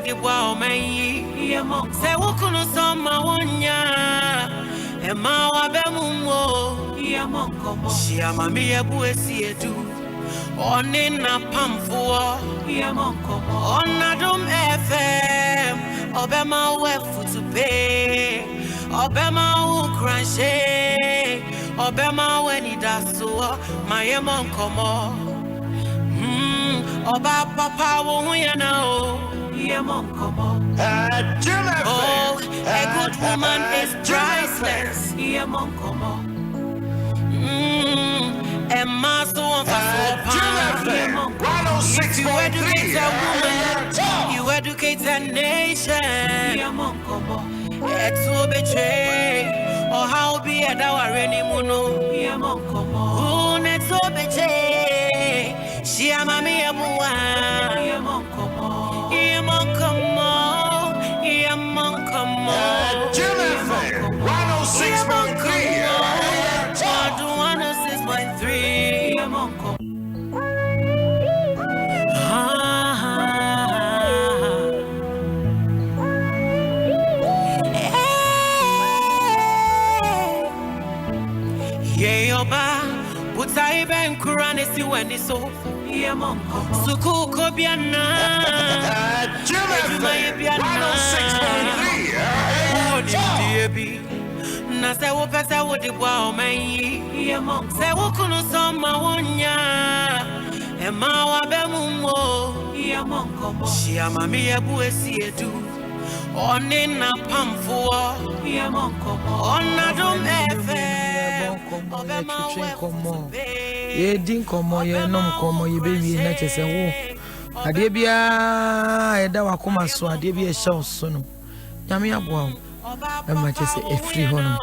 the wow me. Say wukuno sama wonya. Ema wa bemumo. She ama mi ebuesi edu. Oni na pamfo. On Adom FM. Obema wefu to pay. Obema ukranshe. Obema weni daso. My Nkommo. Oba papa wo ya na o. Nkommo. Oh, a good woman is priceless. Nkommo. Emma so on if you educate a woman, you educate a nation. It's so betray or how be a dower anymore. Who next so betray? She am a me a boy. Nkommo. 106.3. But I been Kurane si when it's so. Suku Kobiana. Nasa wopesa wodi bwa omanyi. Se wokuno sama wonya. Ema wa bemumo. She ama mi ebuesi edu. Oni na pamfo. On Adom FM. Nkommo. Ye di Nkommo ye no Nkommo ye bewie na chese wo. Ade bia eda wakoma so ade bia ehye so no. Nyame aboa wo. Ema chese efri ho no.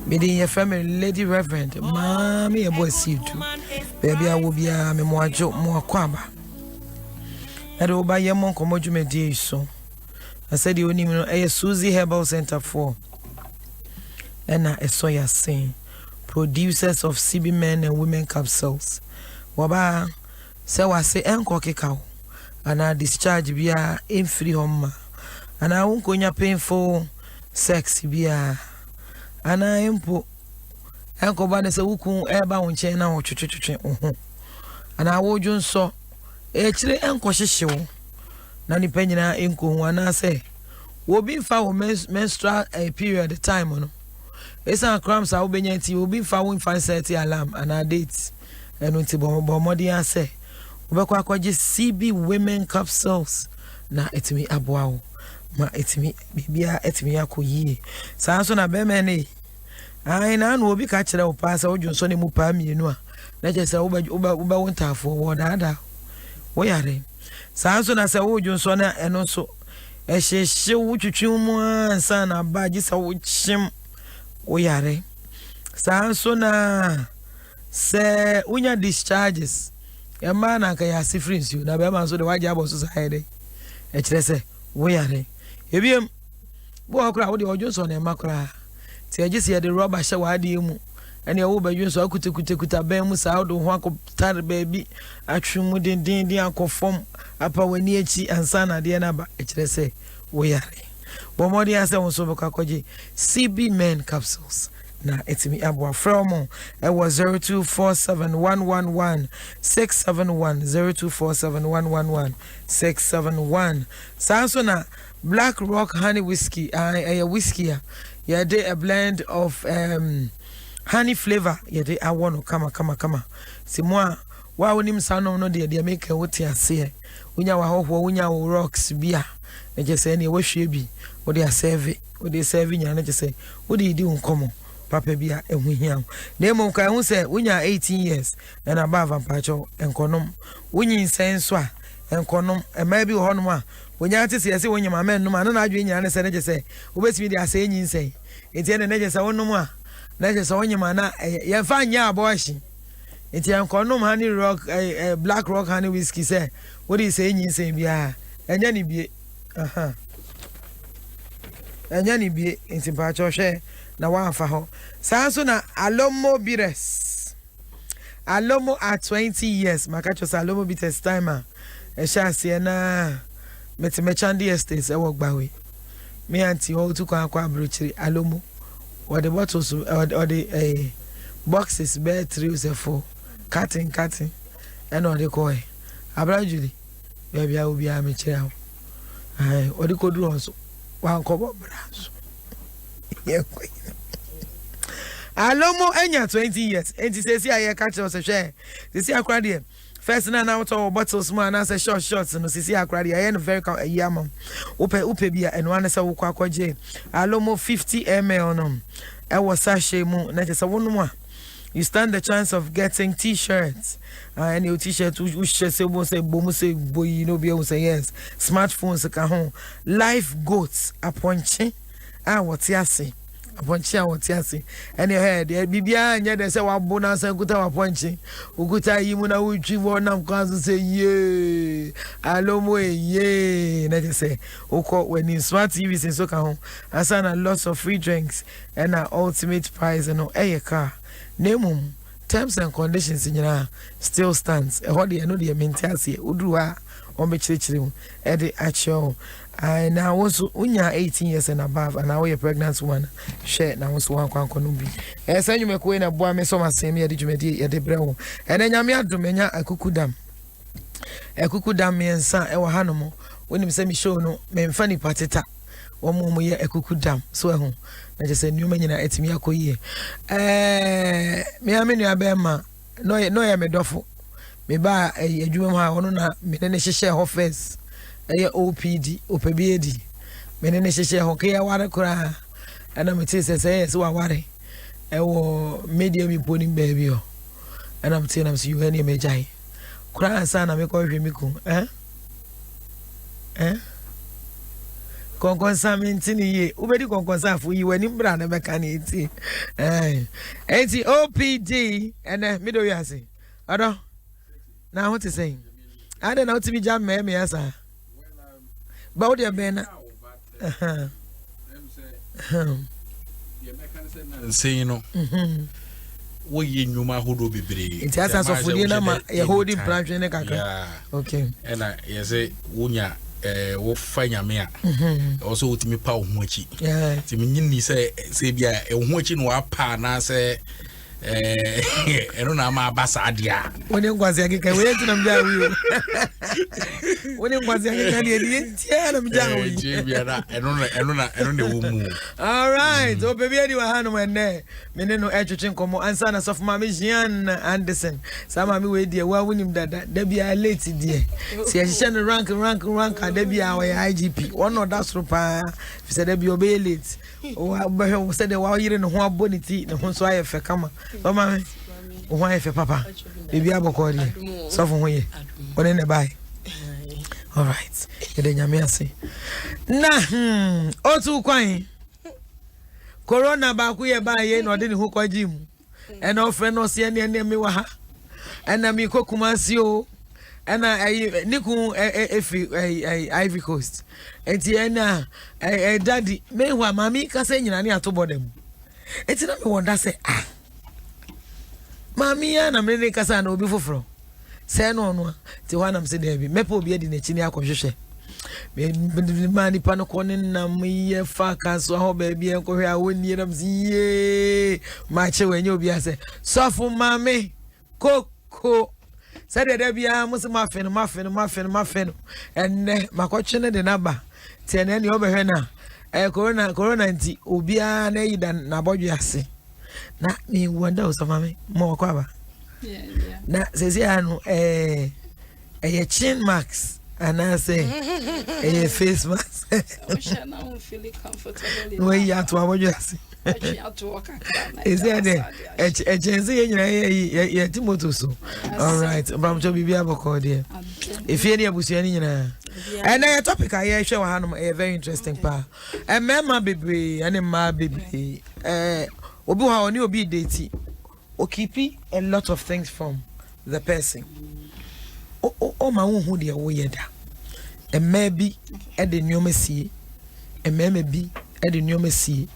Medi ye family Lady Reverend mami ye boy situ. Baby awo bia me mo ajo mo akwaba. Ade oba ye mo Nkommo dwumedi so. I said the only no Susie Herbal Center for Ena Esoya Sing, producers of CB men and women capsules. Waba se wa se enko kekao ana discharge bia in free home ana unko nya painful sex bia ana empo enko ba ne se wuku eba wonche na wo twetwetwe oho ana wodwo nso e kire enko hyehyewo na ni panyina enko hu ana se wo bi fa wo menstrual period time no esa cramps a wo benya ti wo bi fa wo fa set alarm ana date eno ti bo modi ase wo be kwa kwaje CB women capsules na etimi aboa wo ma etimi bibia etimi akoyie saa so na be me ne ai na no obi ka kire wo pa sa wo dwonso ne mu pa mienu a na je se wo ba wontafo wo dada wo yare saa so na se wo dwonso na eno so ehye wo twetwe mu ansa na ba ji sa wo chim wo yare saa so na se unya discharges ema na ka ya sifrinsu na be ma so de waje abo so side e kire se wo yare ebiem bo akura wo de ojo na ema kura ti agisi ya de rubber hye wa de mu ene wo badwun so akutekutekuta ben mu saa do ho akotar baabi atwemu den akofom apa wani echi ansa na de na ba e kire se wo yare bo modi ase won so bekakoje CB men capsules na etimi abwa from it was 0247111671 0247111671 sanso na Black Rock honey whiskey whiskey ya de a blend of honey flavor ya de awono kama simwa wa wonim sanom no de make wote ase unya wa hoho unya wo rocks bia na je se ne wahwe bi wo de serve nya na je se wo de di Nkommo papa bia ehuhia na emo kan hu se unya 18 years and above ampacho enkonom unyi nsenso a enkonom ema bi ho no a unya te se wonye mama nnum ana na adwe nya na se na je se obetimi de ase enyi nsen enti na je se wonum a na je se wonye mana ye fa nya aboashi enti enkonom honey rock Black Rock honey whiskey se what is enyi nsen bia enya ni bie enya ni bie enti mpacho hwe na wafa ho sanso na alomo bires alomo at 20 years makacho alomo bites timer e shase na Mechandi estates e work bawe. Me auntie all to kwa abrochiri alomo. Or the bottles or the boxes bear 3 or 4. Cutting. And all the koi. Abra Julie. Baby I will be a mechira. Or the could do also. One cover brass. Yeah. Alomo enya 20 years. And he says here catch us a share. This year crowd. First na out of bottles man as a short no sisi akrade I am very yam upe bia and one say wo kwakwa je alomo 50 ml no e was sachet mu na just one more you stand the chance of getting t-shirts and your t-shirt we say boom say boy you know be say yes smartphones ka ho life goats aponche what you say Aponchi what you see. And your head, Bibia, and yet they say, what bonus and good aponchi. Uguta Yimuna, which you want them to say, yea, alomo, yea. Let us say, Oko, when in smart TVs in Soka home, I sign lots of free drinks and an ultimate prize and no air car. Name terms and conditions in your still stands. A hobby, I know the mentality, Udua, or me children, Eddie at your. I now also unya 18 years and above, and now you're pregnant one. Share now also one kwanubi. And send you make way na boy me so my same year did you medi ya debreo. And then yamia domenya akukudam. Akukudam me ensa e wa hanomo. When him say me show no me mfani pateta. Omo mo ye akukudam. So ehun. Na je say nyuma nyina etimi akoyie. Me amenu abema no ye me dofo. Me ba adwuma mu ha wono na me ne hyehye ho first. OPD OPBD menene hyehye ho ke ya ware kura ana meti say wa ware wo media mi poni baby o ana meti na msi yuhani mejai kura sana me ko hwe miku konkonsa mentini ye ubedi konkonsa afu yi wani mbra na beka na eti eti OPD ene mi do yase odo na ho te say ade na otimi jam me asa About your banner. Say, you know, we knew my hood will be brave. It has as of a holding branch in a caca. Okay. And I say, Wunya, will find your mare. Also, with me, Pow Mochi. Yeah. Timini say, Sabia, a watching what partner say. I don't know my basadia. When you was a wait to them down. When you was a them down. I don't know. All right. Oh, baby, you are hand when there. Meneno Edgerton Como and son of Mammy Jean Anderson. Some of me wait dear. Well, winning that there be a lady dear. See, I send a rank, and there be our IGP. One of that's rupa. Said there be obey late. Oh, said the while you're in one bonity, the one so I have come. Oh, mammy, why if papa? Baby, I will call you. So from where? What in the buy? All right. You didn't hear me say. Nah, oh, too quiet. Corona back we buy ye no didn't hook or Jim. And our friend no see any me waha. And I me kokumasio. And I Niku Ivy Coast. And Tiana daddy meanwhile mammy can say any at them. It's not me one that say ah. Mammy and a minute casano before from. Say no, Tiwana said there be Mepo be in a chinia conjure. Mani panoconin na me faka so how baby and go here when you ye match when you be a say so for mammy coco said there be a muffin and my question the number 10 any over here now corona anti ubia na idan na bodyase na me wonder so mammy more kwaba na says ya no chin marks. And I say, a face mask. I don't feel comfortable. Where you are to our dress. Is there a chance in Timothy? All right, Bram to be able to dear. If any of you and a topic I show a very interesting part. And Mamma baby, and my baby, Obuha on your be dating, or keeping a lot of things from the person. Oh, my own who dear weird. And maybe at the new Messi, and maybe at the new Messi,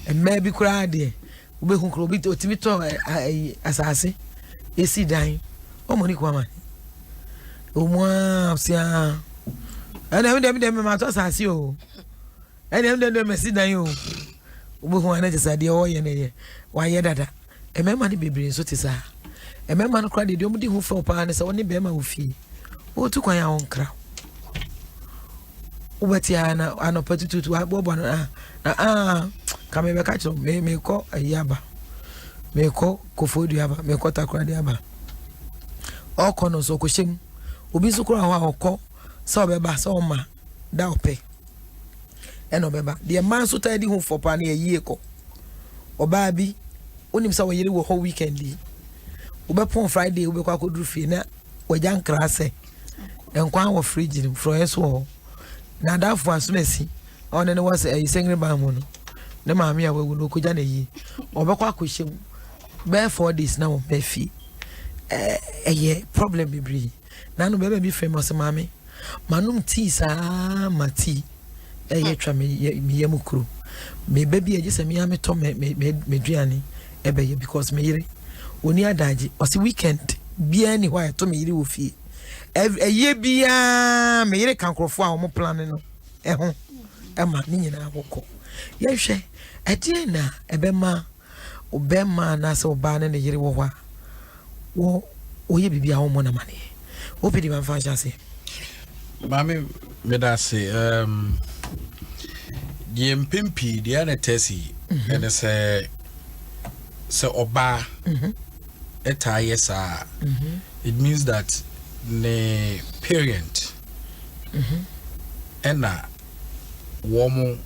and maybe cry dear. We who could be to Timito as I say, is he dying? Oh, Monique woman. Oh, And them my toss as you. And them me sit down you. Who I just said, oh, yeah, why, yeah, that. A man money be bring so tis a man cried the only who fell upon us only Bema who fee. Oh, took my own crowd. What ya an opportunity to have Bob come back catch me call a yaba. Me call Kofu Diaba, me call Takra Diaba. All corners or Kushim, Ubisukura or call, saw Beba, saw ma, thou pay. And Obeba, the man so tidy home for Pani a year ago. Or Baby, only saw a year whole weekend. Ubepon Friday, Ubeka could do fina, or young crasse, and Quan of frigid from his wall. Now that was messy. On and was a singing bamono. The mammy will look at ye. Or Baqua cushion. Bear for this now, Beffy. Problem be bree. None baby be famous, mammy. Manum tea, sa, ma tea. Trami, Yamukru. May baby just a miami tom medriani, ebe because me Unia daji, or the weekend. Be anywhere to me, you will feel. A year be a me can crow for our planning. Emma, Nina, Woko. Yes, a dinner, a bema, or bema, Nassau ban and the year war. Wo, ye be our money. Open the man fancy. Mammy, me that say, Jim Pimpy, the other Tessie, and I say, so Oba, yes, it means that ne parent ena womo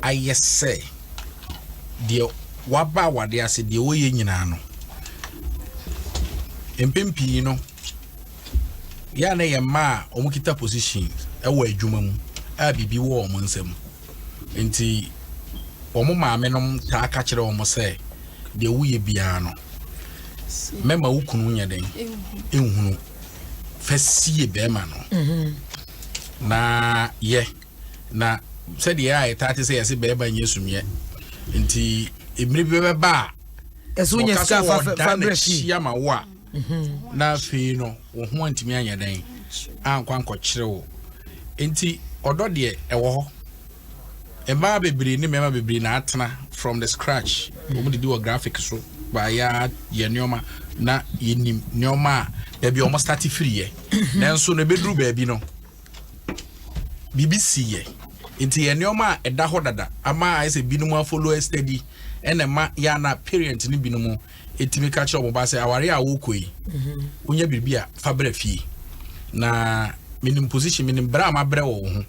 ayese de waba wade ase de woye nyina no empempi no ya na ye ma omukita position ewo adwuma mu a bibi wo omo nsam enti omo maame no ta aka kire omo se de woye bia no mema wukunu nya den ehunu fasie bema no na ye na said ya etati say yesi beba nyesumye nti emire beba esu nya ska fabric ya ma wa na fe no wo ho antimi anya dan ankwa nkokire wo nti odo de ewo ho ema bebiri ni mema bebiri na atena from the scratch omo didi wo graphic so ba ya ye nyoma na yenim nyoma ebi omo start free ye nanso no bedru ba bi no BBC ye nti ye nyoma eda ho dada ama I say binumu follow steady enema ya na parent ni binumu etimi ka kire omo ba say aware a wo koi unya bibia fa bra fie na minim position minim bra ma bra wo ho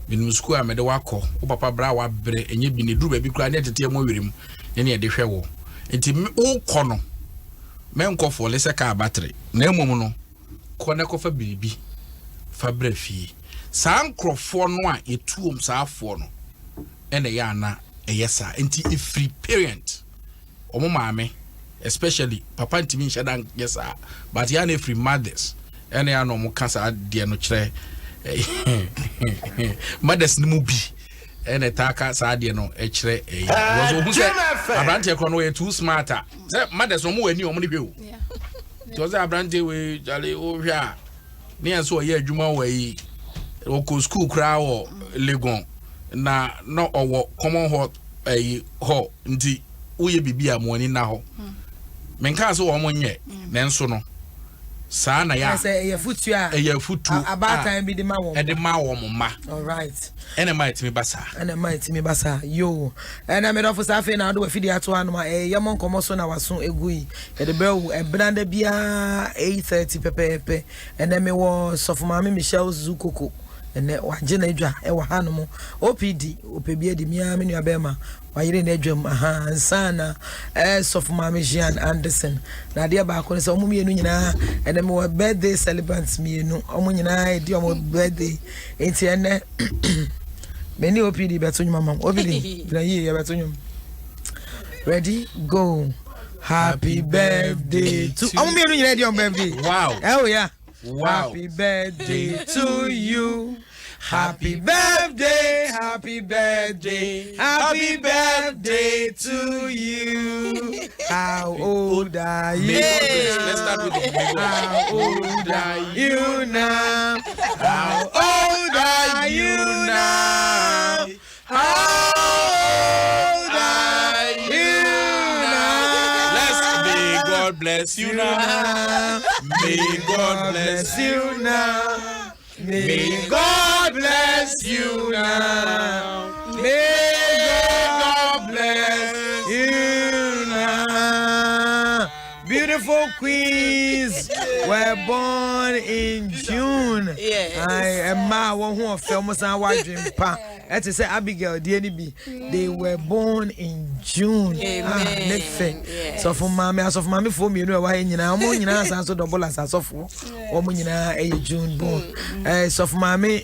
minim school a mede wakọ wo papa bra wa bre enye bi ne dru ba bi kura ne tete mo wirim ne ye de hwe wo nti wo kọ no menko for lese ka battery na emom no ko ne ko fa biribi fa bra fie sa nkrofo no a etuom sa afo no ene ya na eyesa nti free parent omo maame especially papa ntimi nshada yesa but ya na free mothers ene ya no mo kasa de no kire mothers ni mu bi ene taka sa de no e kire was ohu se abrante ko no e too smarter se mothers omo wani omo ne hwe to say abrante we jale o hwa ne enso ye adwuma we o school kra wo Legon na no owo common hot ho nti uye bibia mo ani na ho menka so wo mo nye nenso no saa na ya say ye futu a ye futu about time bi de ma wo e de ma wo mo ma all right ene might me basa yo ene me do for safe na do afidi ato anu ma ye Bo Nkommo so na waso egui e de brew e branda bia 8:30 pepepe ene me wo sofuma me Michelle Zukoko ene waje na edwa e wa hanom OPD opebia di mia me nua bema wayire na edwam aha sana sofuma me Jean Anderson na de ba ko ne so omo mienu nyina ene me wo birthday celebrants mienu omo nyina e di omo birthday enti ene many OPD beto nyuma OPD na ye beto nyuma ready go happy birthday to omo mienu nyina di on birthday wow oh yeah wow happy birthday to you happy birthday happy birthday happy birthday to you how old are you let's start with the how old are you now how old are are you now? How old are you now? May God bless you now. May God bless you now. May God bless you now. May God bless you now. Beautiful queens were born in June. I am my one who films and watching pa. As I say, Abigail, they were born in June. So for mommy, for me, you know why in Yina, so double as a software. Woman, June born. So for mommy,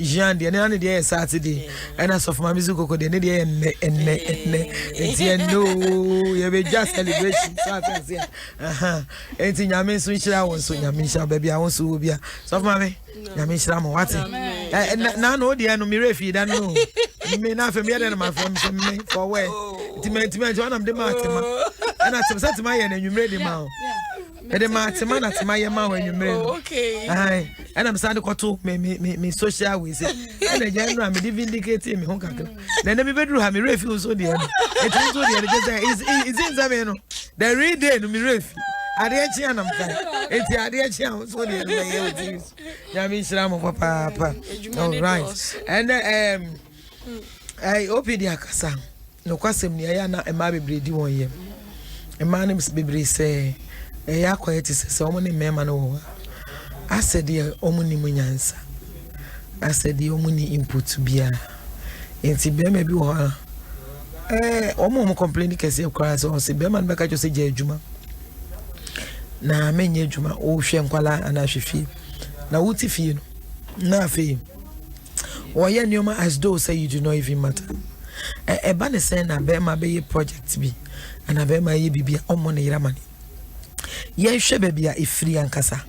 Jean, the other day, Saturday, and as of my musical, the day and no, you be just celebration. Anything I mean, switch out on so Yamisha, baby, I want to be a soft mammy. Yamisha, what's it? Now, no, dear, no, me refi, that no. You may not familiar than my friends for where. Timothy, one of the Martima. And I said to my end, and you made him out. And the Martima, that's my amount when you made. Okay. And I'm starting to talk me social with it. And the general, me vindicating me. Then the bedroom have me refuse so dear. It's also the the read day to me ref. Adiachian, I'm fine. It's the Adiachian, so the Yamisha, papa. All right. And I open the Akasa. No question, Niana, and my baby 1 year. A man named Bibri say, a yaquet is so many memano. I said, dear Omuni Munyansa. I said, the Omuni input to be a. And Tibia may be one. Omo complaining because you cry so say Beman back just say Juma. Na menye Juma o hwenkwala ana hwefi. Na wuti fie no. Na fe. Oye nyoma as though say you do not even matter. Eba ne say na be ma be project bi. Ana be ma ye bibia omo ne yiramani. Ye hwe bebia efiri ankasa.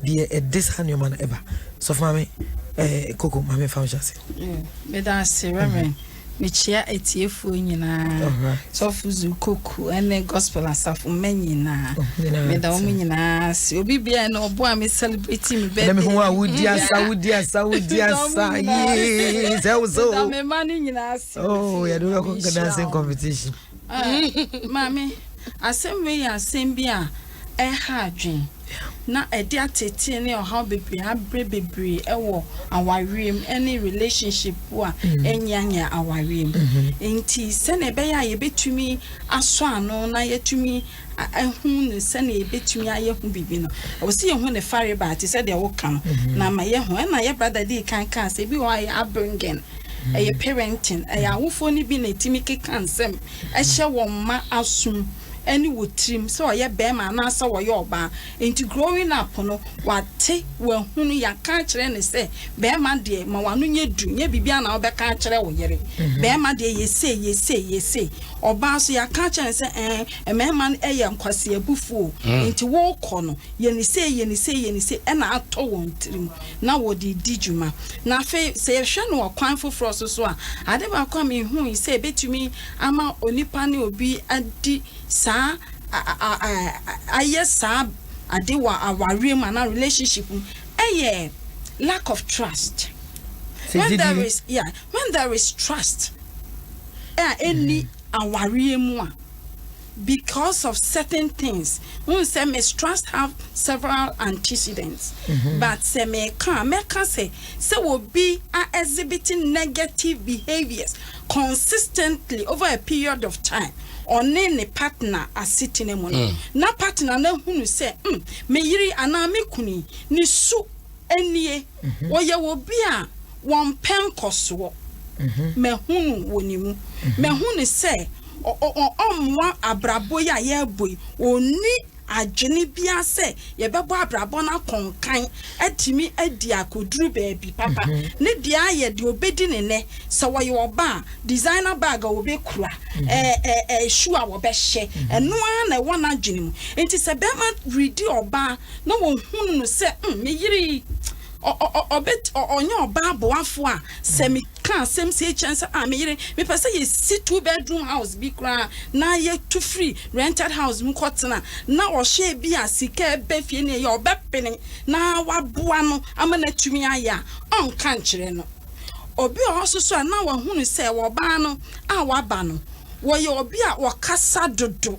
De this nyoma na eba. So for me Coco mama function say. Me da say reverend. Michia etiefu nyina so fuzu koku ene gospel asafo manyina me da o nyina si obi bia na obo am celebrate me birthday me ho awudi asa yes so da me mani nyina si oh ya do ko dancing competition mami asem bia ha adwen na edi atete ne oha bebre ewo awarem any relationship wa enyanya awarem enti se na be ya ye betumi aso ano na yetumi ehun ne se na ye betumi aye hu bibi no o se ye hu ne fare ba ati se de wo kan na ma ye hu na ye brother di kan se bi wa ye abringen ye parenting ya wofo ni bi na timi kekan sem ehye wo ma asum any would trim so ya bema na sa wo yoba into growing up no wate we hunu ya ka kire ne se bema de ma wanu nye du nye bibia na obeka kire wo yere bema de yese oba so ya ka kire se mema eye nkwase abufu into wo kono ye ne se na ato won trim na wo di dijuma na fe se ye hwe no kwan foforo so a ade ba kwa me hu se betumi ama onipa ne obi adi sa ayesa adewa awarem na relationship lack of trust when there is trust any awarem because of certain things when say mistrust have several antecedents but say meka say will be exhibiting negative behaviors consistently over a period of time on any partner as sitting in na partner na hunu say me yiri ana me kuni ni su enie wo ye wo bia won pen koso me hunu wonimu me hunu say omwa abrabo ya ye boy oni adwene bia se ye bebo abrabo na konkan atimi adi akoduru baabi papa ne dia ye de obedi ne se wo ye oba designer bag a obekura shoe a wo be hye eno na wo na adwene mu enti se be ma ready oba na wo hunu no se me yiri obet onye oba boafo a se me kan sem se chance me yire me pese ye sit 2-bedroom house bi kra na ye to free rented house mu kotena na o hye bi asika be fie ne ye obepene na waboa no amana tumi aya on kan kire no obi also so na wa hunu say wo ba no a wa ba no wo ye obi a wo kasa dodo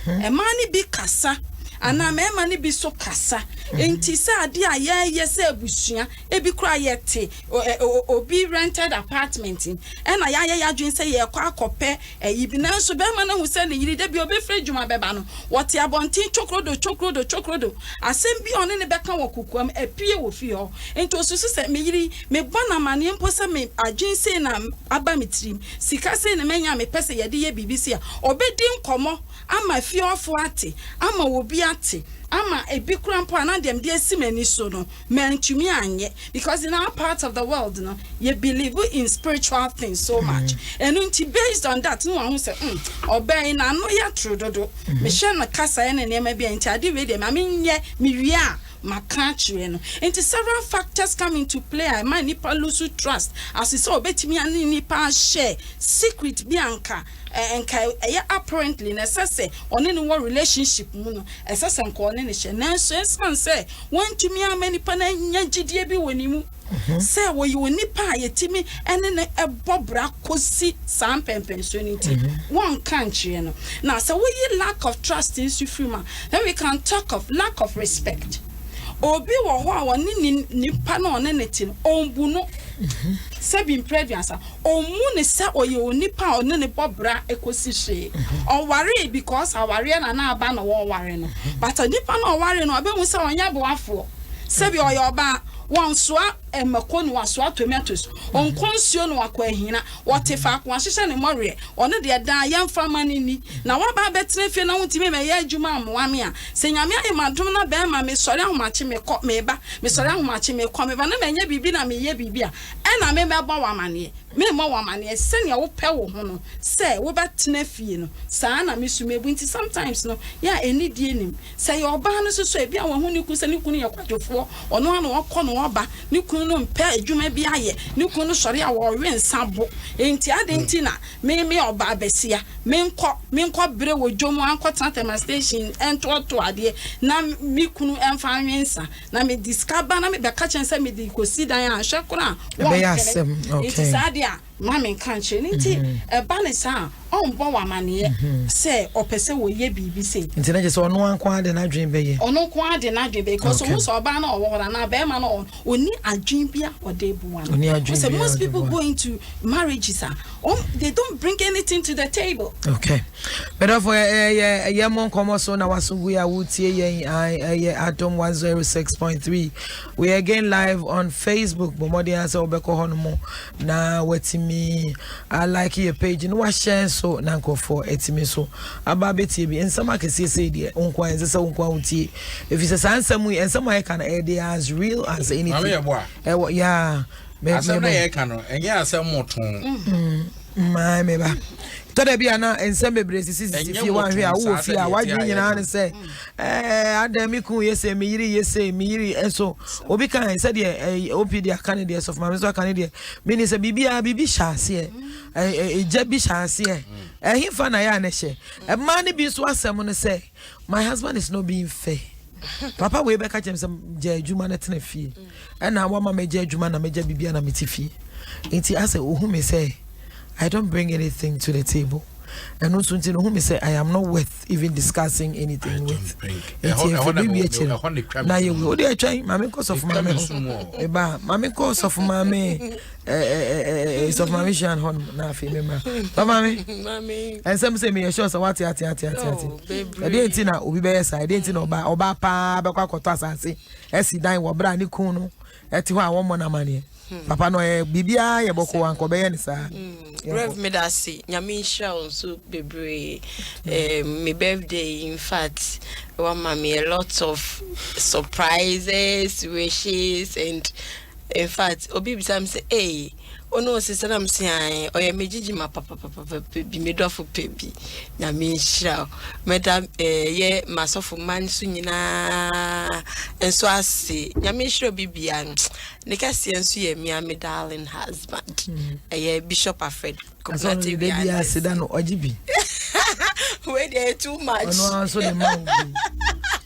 e ma ni bi kasa ana me ma ni bi so kasa enti say ade a ye say abusua e bi kura ye te obi rented apartment and ya dwen say ye kwa akope yi bi na so be ma na hu say ne yiri de bi obi frɛ dwuma beba no what ya bontin chokrodo asem bi one ne beka wo kukuam apie wo fi ho enti osusu say me yiri me bona mane mpo say me adwen say na aba metrim sika say ne menya me pese ye de ye bibisi a obedi nkomo ama fi ofo ate ama obi ate ama ebi krampo anadem de asimani so no mentumi anye because in our part of the world no you believe in spiritual things so much and based on that no one who say obey na no ya trododo me hye na kasa ene ne ma bia nti ade we de ma menye me wia maka chire no into several factors come into play I man nipa lose trust as is obetimi ani nipa share secret bianca enka apparently necessary on any one relationship mu no esese nko one ne hye na so esan say want to me amani pa na nya gidie bi woni mu say wo yi nipa yetimi ene ne ebobra kosi sam pensionity one can chire no now so we lack of trust in sufuma then we can talk of lack of respect obi wo ho a woni nipa na one neti ombu no sebi previous omu ne se oye onipa one ne bobra ekosi hwe oware because aware na aba na wo ware no but nipa na oware no obe hu se onya boafo sebi oye oba wansoa emakonu wansoa tomatoes onkonsio no akwahina wotefa akwa hyehye ne more one de da yamfa manini na waba betene fie na wutime me ya adwuma amwame a se nyame ayemadom na be ma me sori ahomache me kɔ meba me sori ahomache me kɔ meba na menye bibi na meye bibi a ɛna me meba wamane me mo wamane se ne wo pɛ wo ho no se wo betene fie no saa na me sumebu nti sometimes no ya enidie nim se ye oba no so e bia wo ho ni ku se ni kunu ye kwadwofo ono ano wokɔ no oba ni kunu no mpe adwuma bi aye ni kunu sori a wo we nsabo enti ade enti na me oba besia me nkɔ bre wo dwomu ankɔ transfer station entoto ade na mi kunu emfa anwensa na me discover na me be ka chense me di kosi dan a hwe kora okay enti mama nkanche nti eba ne sa onbo wamane se opese wo ye bibi se nti na je so ono anko ade na adwen be ye ono ko ade na adwen be because so so oba na owo na be ma no oni adwen bia ode buwa so most people go into marriages they don't bring anything to the table. Okay, but for ye Mo Nkommo so na wasungu ya wutie ye Adom 106.3 we again live on Facebook bomodi answer obeko hono na wetimi I like your page no wa share so na nkofo etimi so aba betie bi ensama kese say de onkwa ense se onkwa wutie if you say ansam ensama can they as real as anything yeah asem na ye kan no enye asem moton my meba to da bia na ensem bebre sisi fi wan hwe a wo fi a wadwe nyina ne se Adom ku yese me yiri enso obi kan se de opd akane de of my so akane de me ni se bibia bibi hyase eja bi hyase himfa na ya ne hye ma ne bi so asem no se my husband is not being fair. Papa we be ka chem se je adwuma na tena fie na wa ma me je adwuma na me je bibia na me ti fie enti ase ohu me say I don't bring anything to the table. And also, whom say I am not worth even discussing anything with. Now you will try, Mammy, cause of Mammy, Mammy, cause of Mammy, it's of Mammy Shan Hon, Nafi, Mammy, and some say me a show, so what I didn't know, we bear side, I didn't know about Obapa, Bacotas, and say, as he died, what brandy kuno, at 1 money. Papa no bibia ye boko anko be yen sa Rev me da si nyame hia onso bebre my birthday in fact one mommy a lot of surprises wishes and in fact obi bisam say eh ono sister am say oya mejiji ma papa bi medofo pebi nyame hia madam ye masofo man so nyina enso ase nyame hia bibia ne kasi enso ye me darling husband Bishop Alfred completely bia sida no ojibi we dey too much ono so the man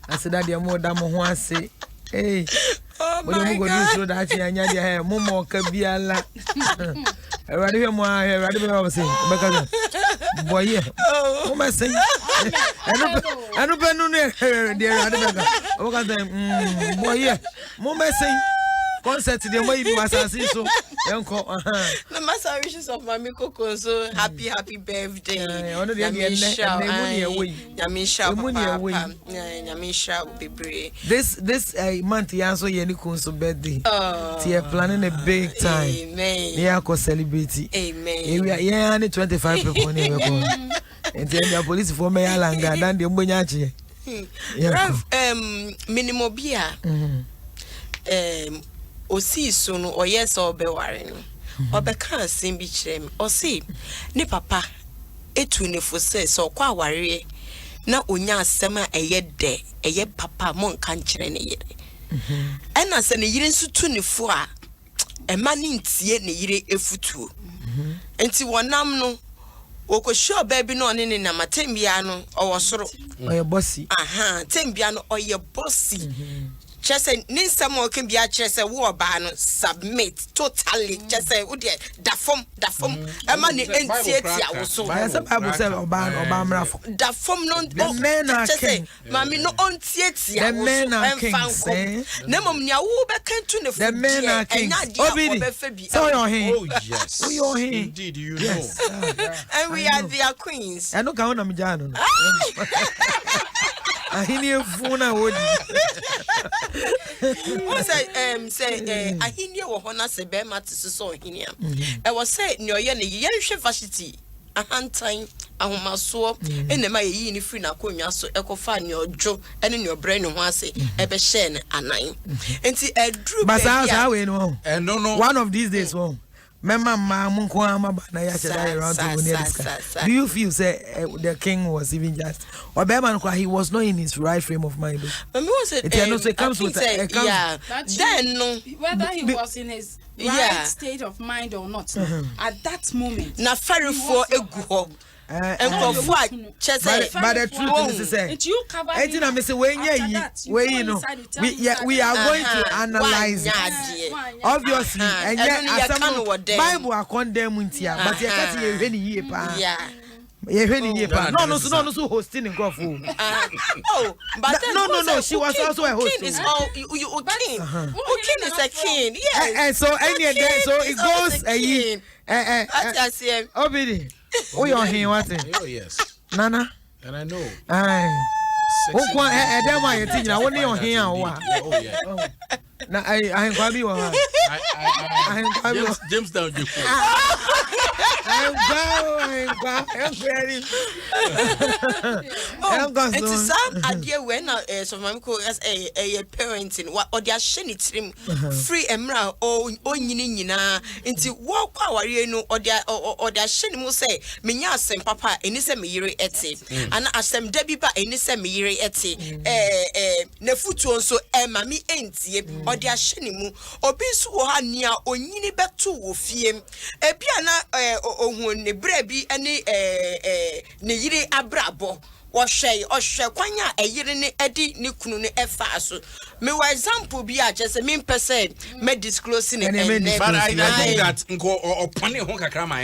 asida dia mo da mo ho ase my God. So that you anya momo kabiala. Ready mo ready me say. Boy yeah. Mama say. Anu benu ne dey ready bega. O ka say boy yeah. Mama say concert dey mo yi masasi so. Enko the master wishes of Mami Coco so happy birthday. This month he also Yeni Kunso birthday. So you're planning a big time. Amen. Yeah, ko celebrate. Amen. We are only 25 people here. And then the police for me alanga dan de mbonyachi. Minimobia. Osi so no oyɛ sɛ ɔbɛware no ɔbɛka asɛm bi kyerɛ me ɔse ne papa etu ne fo sɛ ɔkɔ aware na onya asɛm a ɛyɛ dɛ ɛyɛ papa mo nka nkyerɛ ne yere ɛna sɛ ne yere nso tu ne fo a ɛma ne ntie ne yere efutuo enti wɔnam no wɔkɔhwɛ ɔbaa bi na ɔne ne nam atembia no ɔwɔ soro ɔyɛ bossy tembia no ɔyɛ bossy just say ninsam o can be a chess a war ban submit totally just say would da form a man in so as a Bible said Obama da form non men are king mammy no on theater the men are king nemom nya wo be kan to the men are king so oh yes we are here indeed you know and we are their queens I no ka wona mjano ahini funa wodi what say ahini wo hona se be matse so ahini e wo say ne oye ne yenhwe varsity ahantan ahomaso enema yi ni free na konwa so ekofa ne ojo ene ne obre ne ho ase e be share ne anan enti edru be basa we no no one of these days won Mama munko ama na ya sheda around to discuss. Do you feel say the king was even just or Beman he was not in his right frame of mind? It comes with yeah. Then whether he was in his right state of mind or not at that moment. Na ferry for egu and for what but the truth is say you cover it na me say we you know we are going to analyze it obviously and yet Bible are condemn ntia but you can't hear hwe ni yie pa ye hwe ni yie pa no so hosting in crop oh but no she was also a host is all you king king is a king yes and so any day so it goes obedi oh your hand what oh yes nana and I know okwa edem a yeti nyina woni your hand a wo oh yeah na I kwa bi wo ha I kwa bi James down Jeffo it's some idea when so mamiko as a parenting what or their shiny trim free emra or nyina into walk aware no or their shiny mo say menya asem papa eni se meyire eti and asem da bi ba eni se meyire eti na futu nso mami entie or their shiny mu obi nso wo ha nia onyini beto wo fie ebia na ohun ne brebi ene ne yire abrabo wo hwe kwanya eyire ne edi ne kunu ne efa so me wa example bi a chese me person me disclose ne but I think that nko opone ho kakra ma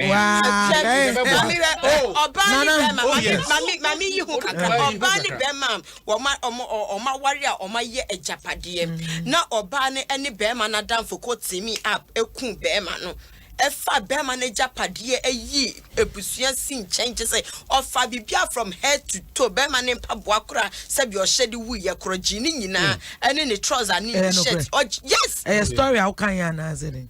mami yi ho kakra oba ni be mam wo ma ware a o ma ye ejapade na oba ne ene be ma na danfo ko timi up ekun be ma no efa be manager padie eyi ebusua sin change say ofa bibia from head to toe be man mpaboa kora se bi o shedi wu ye kora gini nyina ene ne trouser ne shirt yes story how can you na say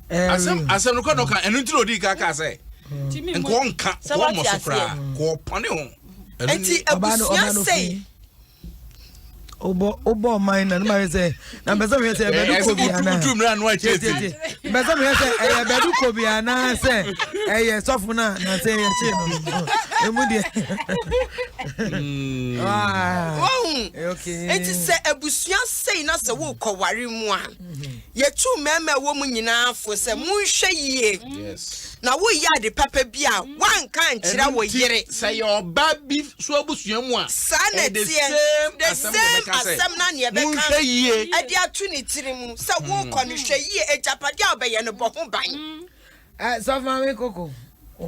asem no ka enu ntiro di ka say nko nka ko mo so kra ko pone ho enti ebusua say obo mine na ma say na bezo me say bedu ko bi ana bezo me say bedu ko bi ana say sofu na say ye chi no emu de okay enti say ebusua say na say wo kware mu a ye two meme woman nyina for se munhwe yie. Yes. Na wo ya de papa bia wan kan kira wo yere. Say your baby so abusua mu a. The same asem na ne be kan. Munhwe yie. E dia tu ni tirimu se wo kɔ no hwe yie ejapade a obeye no bo ho ban. So Mami Coco,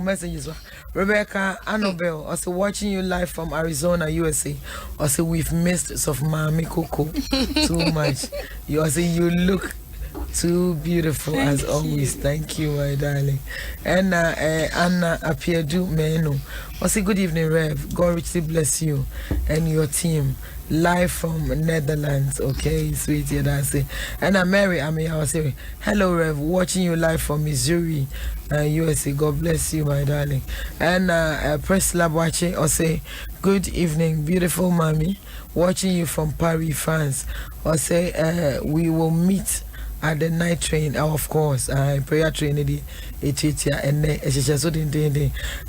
messages. Rebecca Annabelle, also watching you live from Arizona, USA. Also, we've missed of Mami Coco too much. You also you look too beautiful as always. Thank you, my darling. And Anna Apiedu Meno. Also, good evening, Rev. God richly bless you and your team. Live from Netherlands, okay, sweetie, that's it. And Mary, I was saying, hello, Rev, watching you live from Missouri, USA. God bless you, my darling. And Press Lab watching, or say, good evening, beautiful mommy, watching you from Paris, France. Or say, we will meet at the night train, of course, prayer train, and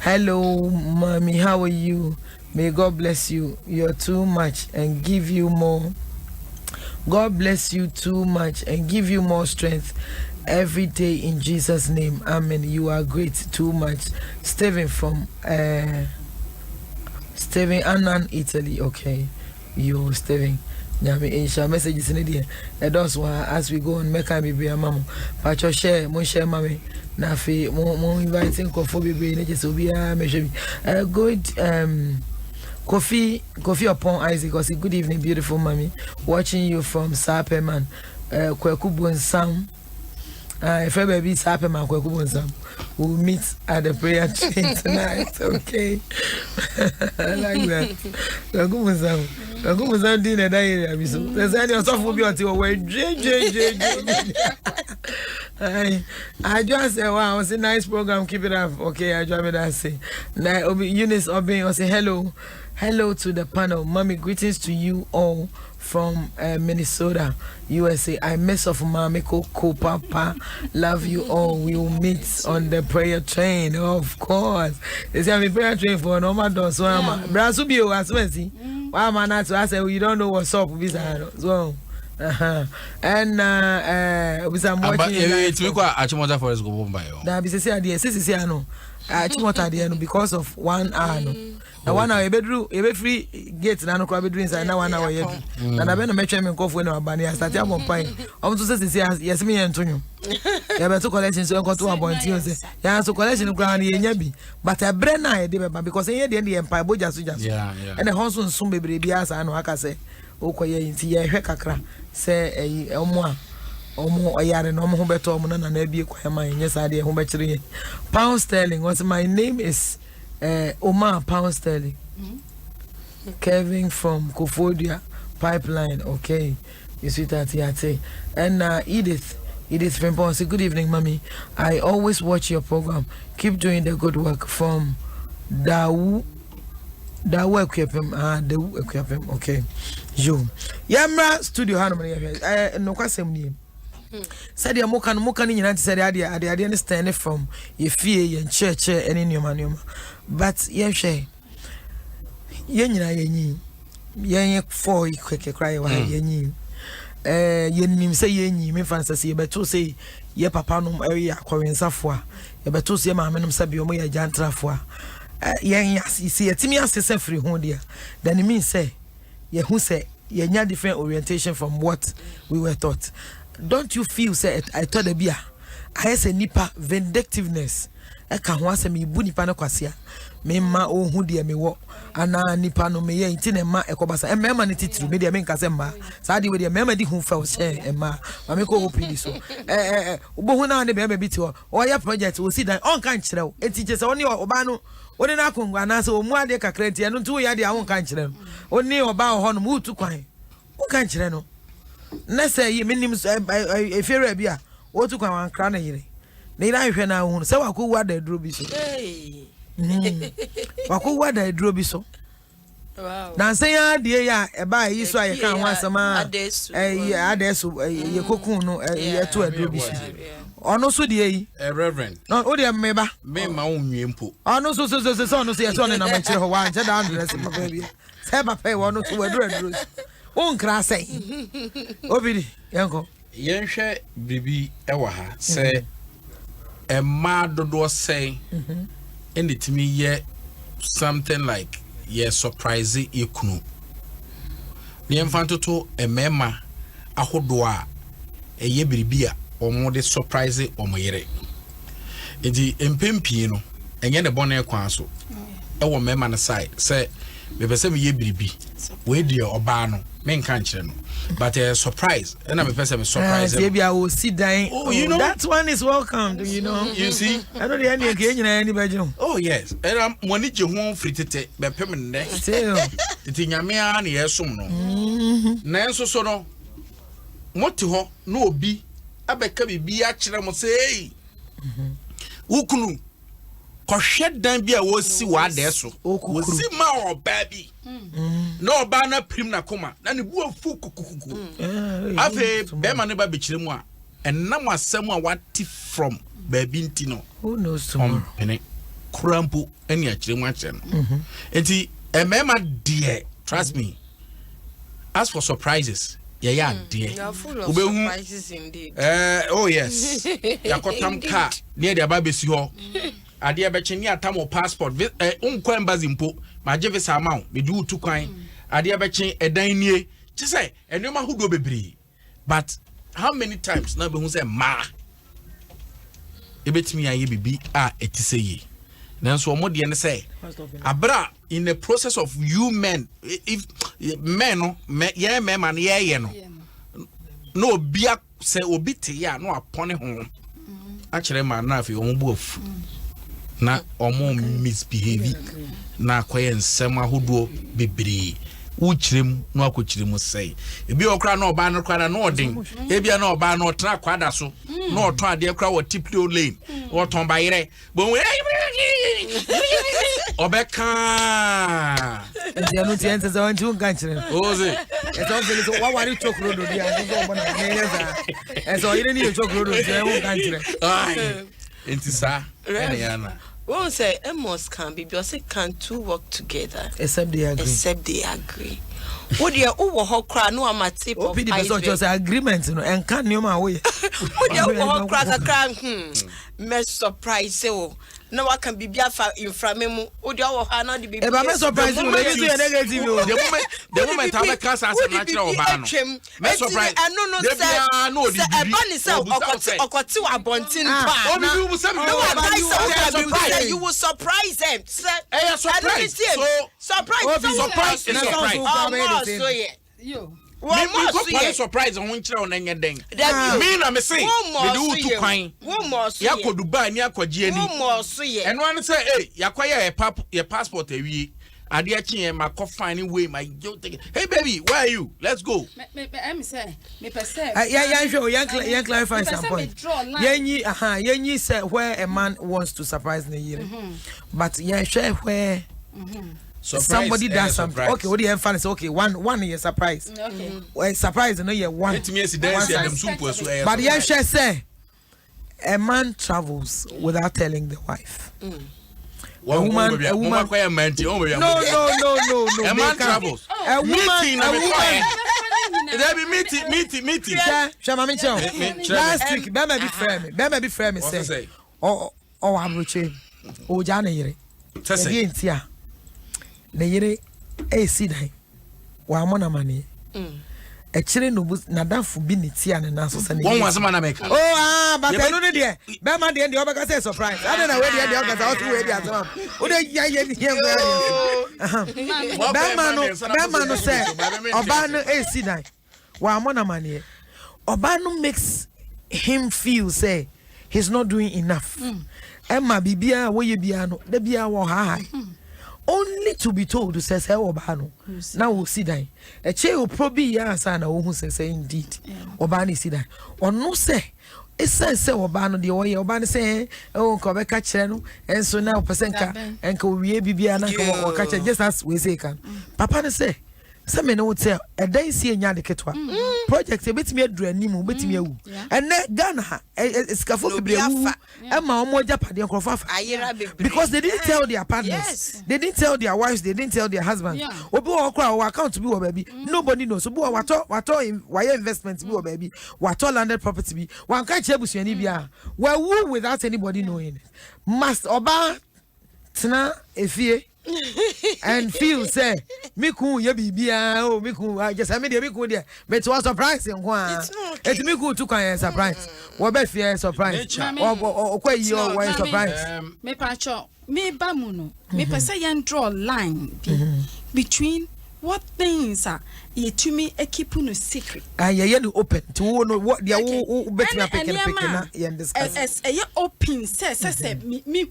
hello, mommy, how are you? May God bless you. You're too much and give you more. God bless you too much and give you more strength every day in Jesus' name. Amen. You are great too much. Steven from Steven Annan, Italy. Okay. You Steven. Nyame insha messages in there. And those one as we go on make me be a mama. Pacho share, mo share mami. Na fe mo inviting ko for baby na just obi a me good Kofi upon Isaac, I say good evening, beautiful mommy. Watching you from Saperman, Kwekubu and Sam. If I baby Saperman, Kwekubu and Sam, we'll meet at the prayer train tonight, okay? I like that. Kwekubu and Sam. Kwekubu and Sam didn't die. There's any of will be until we're I just say, wow, it's a nice program. Keep it up, okay? I just that say. Now, Eunice Obin, I say hello. Hello to the panel. Mommy, greetings to you all from Minnesota, USA. I miss of Mommy Coco Papa. Love you all. We will meet on the prayer train, of course. It's a prayer train for normal doors. So I'm Brasubio as well. See, why am I not? I say, you don't know what's up with this. So, and with some watching. It's because Achimota Forest go by. That be say idea. Sisi ano. Achimota idea because of 1 hour. Na 1 hour ebe free gate na no kwa bedru inside na 1 hour yedu na na be no metwe me nkofo na abani ya start abon pan o mto sese yes me yentonyo ya be to collection so nkoto abonti o se ya so collection kwa na yenya bi but ebre na ye de be because ye de empire boja so jaso and honso nsum bebre bi asa no aka se o koye nti ye hwe kakra se omo oyare no mo ho beto omo na na bie kwa ma yenye sa de ho be kire pound sterling what my name is Omar Pound Sterling. Kevin from Kofodia Pipeline. Okay, you see that here. And Edith from say good evening, mommy. I always watch your program. Keep doing the good work from Dawu equipment. Dawu equipment. Okay, you. Yamra studio harmony. No kwasem ni. Said ya moka ni nyina said ade stand from ye fie ye church any nyoma but ye hwe ye nyina ye for kweke cry wa ye nyi ye nim say ye nyi me fan say ye beto say ye papa no area akwarensafo a ye beto say maame no sabi omo ye jantrafo a ye see ye timi asese free ho dia then it means say ye hu say ye nya different orientation from what we were taught. Don't you feel say I told the beer I say nipa vindictiveness e ka ho asem ibu nipa na kwase a me ma ohun de me wo ana nipa no me ye nti ne ma ekobasa e me ma ne titiri me de me nkase mba sa de we de me ma di hu fa o she e ma me ko opini so obohu na ne be bi ti o ya project o si dan on kan kire o enti je se oni oba no oni na akongwa na se o mu ade kakra enti eno nti wo ya de awon kan kire no oni oba ho no mu tu kwan o kan kire no na say ye minim efere bia o tu kwan wan kra na yire na ira hwe na hu se wako wa da duro bi so wako wa da duro bi so wow na say ya de ya e ba yi so aye kan ho asama adesu ye kokun no ye to aduro bi so ono so de yi reverend no o de me ba me ma onwie mpo ono so ono so ye so na ma kire ho wa nche da ndress papa bia se papa e wono so waduro on kra say obidi yanko yenhwe bibi ewa ha say a mad dodo say and it me ye something like ye surprise ikunu ne mfanto to emema ahodo a eye biribia omo de surprise omoyere enti empempi no enye ne bone kwan so ewo mema na side say me pese me ye biribi we die oba no me nka nkyere no but surprise and me pese me surprise maybe I will sit down. Oh, you know that one is welcome, you know. You see I don't any again any bedroom. oh yes and I'm when it you home free tete be pem ne Still enti nyame a na yesom no na enso so no moti ho na obi abeka bibi a kire mo say ukunu kohwe dan bi a wosi wa de so wosi ma oba bi na oba na prim na koma na ne bu afu kukukuku afi be ma ne ba be kire mu a enam asem a wati from baby ntino who knows tomorrow. ene krampo eni a kire mu a kire no enti emema de trust me as for surprises yeah dear You are full of surprises indeed. oh yes yakotam car near the babesi ho ade be cheni atam passport unkwa embassy mpo ma je visa amount me do tu kwan ade be chen edan nie che say enema hodo bebre but how many times na be hu say ma ebetimi aye bibi a etise yi nanso omode ne say abra in the process of you men if men no ye men man ye no no obia say obi te ya no apone ho a kire ma na afi ombu afu na omo misbehave na akoye nsem ahodo bebre uchirem no akochirem sei ebi okra na oba no kwara na odin ebia na oba na otra kwada so na oton ade kra wo tiplo lane oton bayire bo obeka Ndia no tiense za wanju nkanchire. oze Eso fele so wa wari chokrodo dia ngo bona neza. Eso ire ni chokrodo dia wo nkanchire. ai entisa ene yana Won't say Amos can be because can two work together Except they agree. Would you over cry no am tip of the person just agreement no and can you my way. Would you over cry me surprise oh no I can be in front me would you over na the baby e ba me surprise you maybe you negative the moment I cast as a natural ban me surprise no say no the e ba ni say okoti wa bontin pa no you will surprise them surprise so you me surprise on nchira on enye den me na me say me do to kwan yakọ Dubai ni akọji ani eno an say yakọya your passport awie ade achi ma ko fine way my hey baby where are you let's go me say me perceive yeah clarify some point yenyi say where a man wants to surprise the year but yeah share where somebody does something. Okay, what do you have fun? Okay, one year surprise. Okay. Well, surprise, no year one. But yeah, she say a man travels without telling the wife. A woman. No. A man travels. A woman. Meeting. Last week, Bema be friend me say. Oh, I'm rich. Oh, Jana here. Say. Na yere si dan wa mona mane e kire no na danfo bi ne tia ne naso se ne won wasema na make but no ne de be ma de obeka say surprise I don't know where de obeka say we de asema o de ya be ma no say oba no si dan wa mona mane oba no makes him feel say he's not doing enough emma bibia wo ye bia no da bia wo ha only to be told to say obano now we'll see that a che will probably ya sana who says indeed obani see that or no say it says obano the way obani say oh come catch no and so now percent and ko we bibiana ko catch just as we say can papa say some men would say a day see a yard ketwa project a bit me a dream, bit me and then Ghana scaffold be Emma or Japan because they didn't tell their partners, they didn't tell their wives, they didn't tell their husbands. Obo account to be a baby, nobody knows. So what why investments be a baby, what all landed property be one can't share with you well without anybody knowing it. Must oba tna efie and feel say me ku ye bibia o me ku just me dey me ku there but was surprising kwa it me ku to kan surprise wo be fear surprise o kwa yi o wa surprise me pacho me ba mu no me pese yen draw line between what things are you to me a keep no secret ye no open to know what they bet me pick na yen discuss as a open say me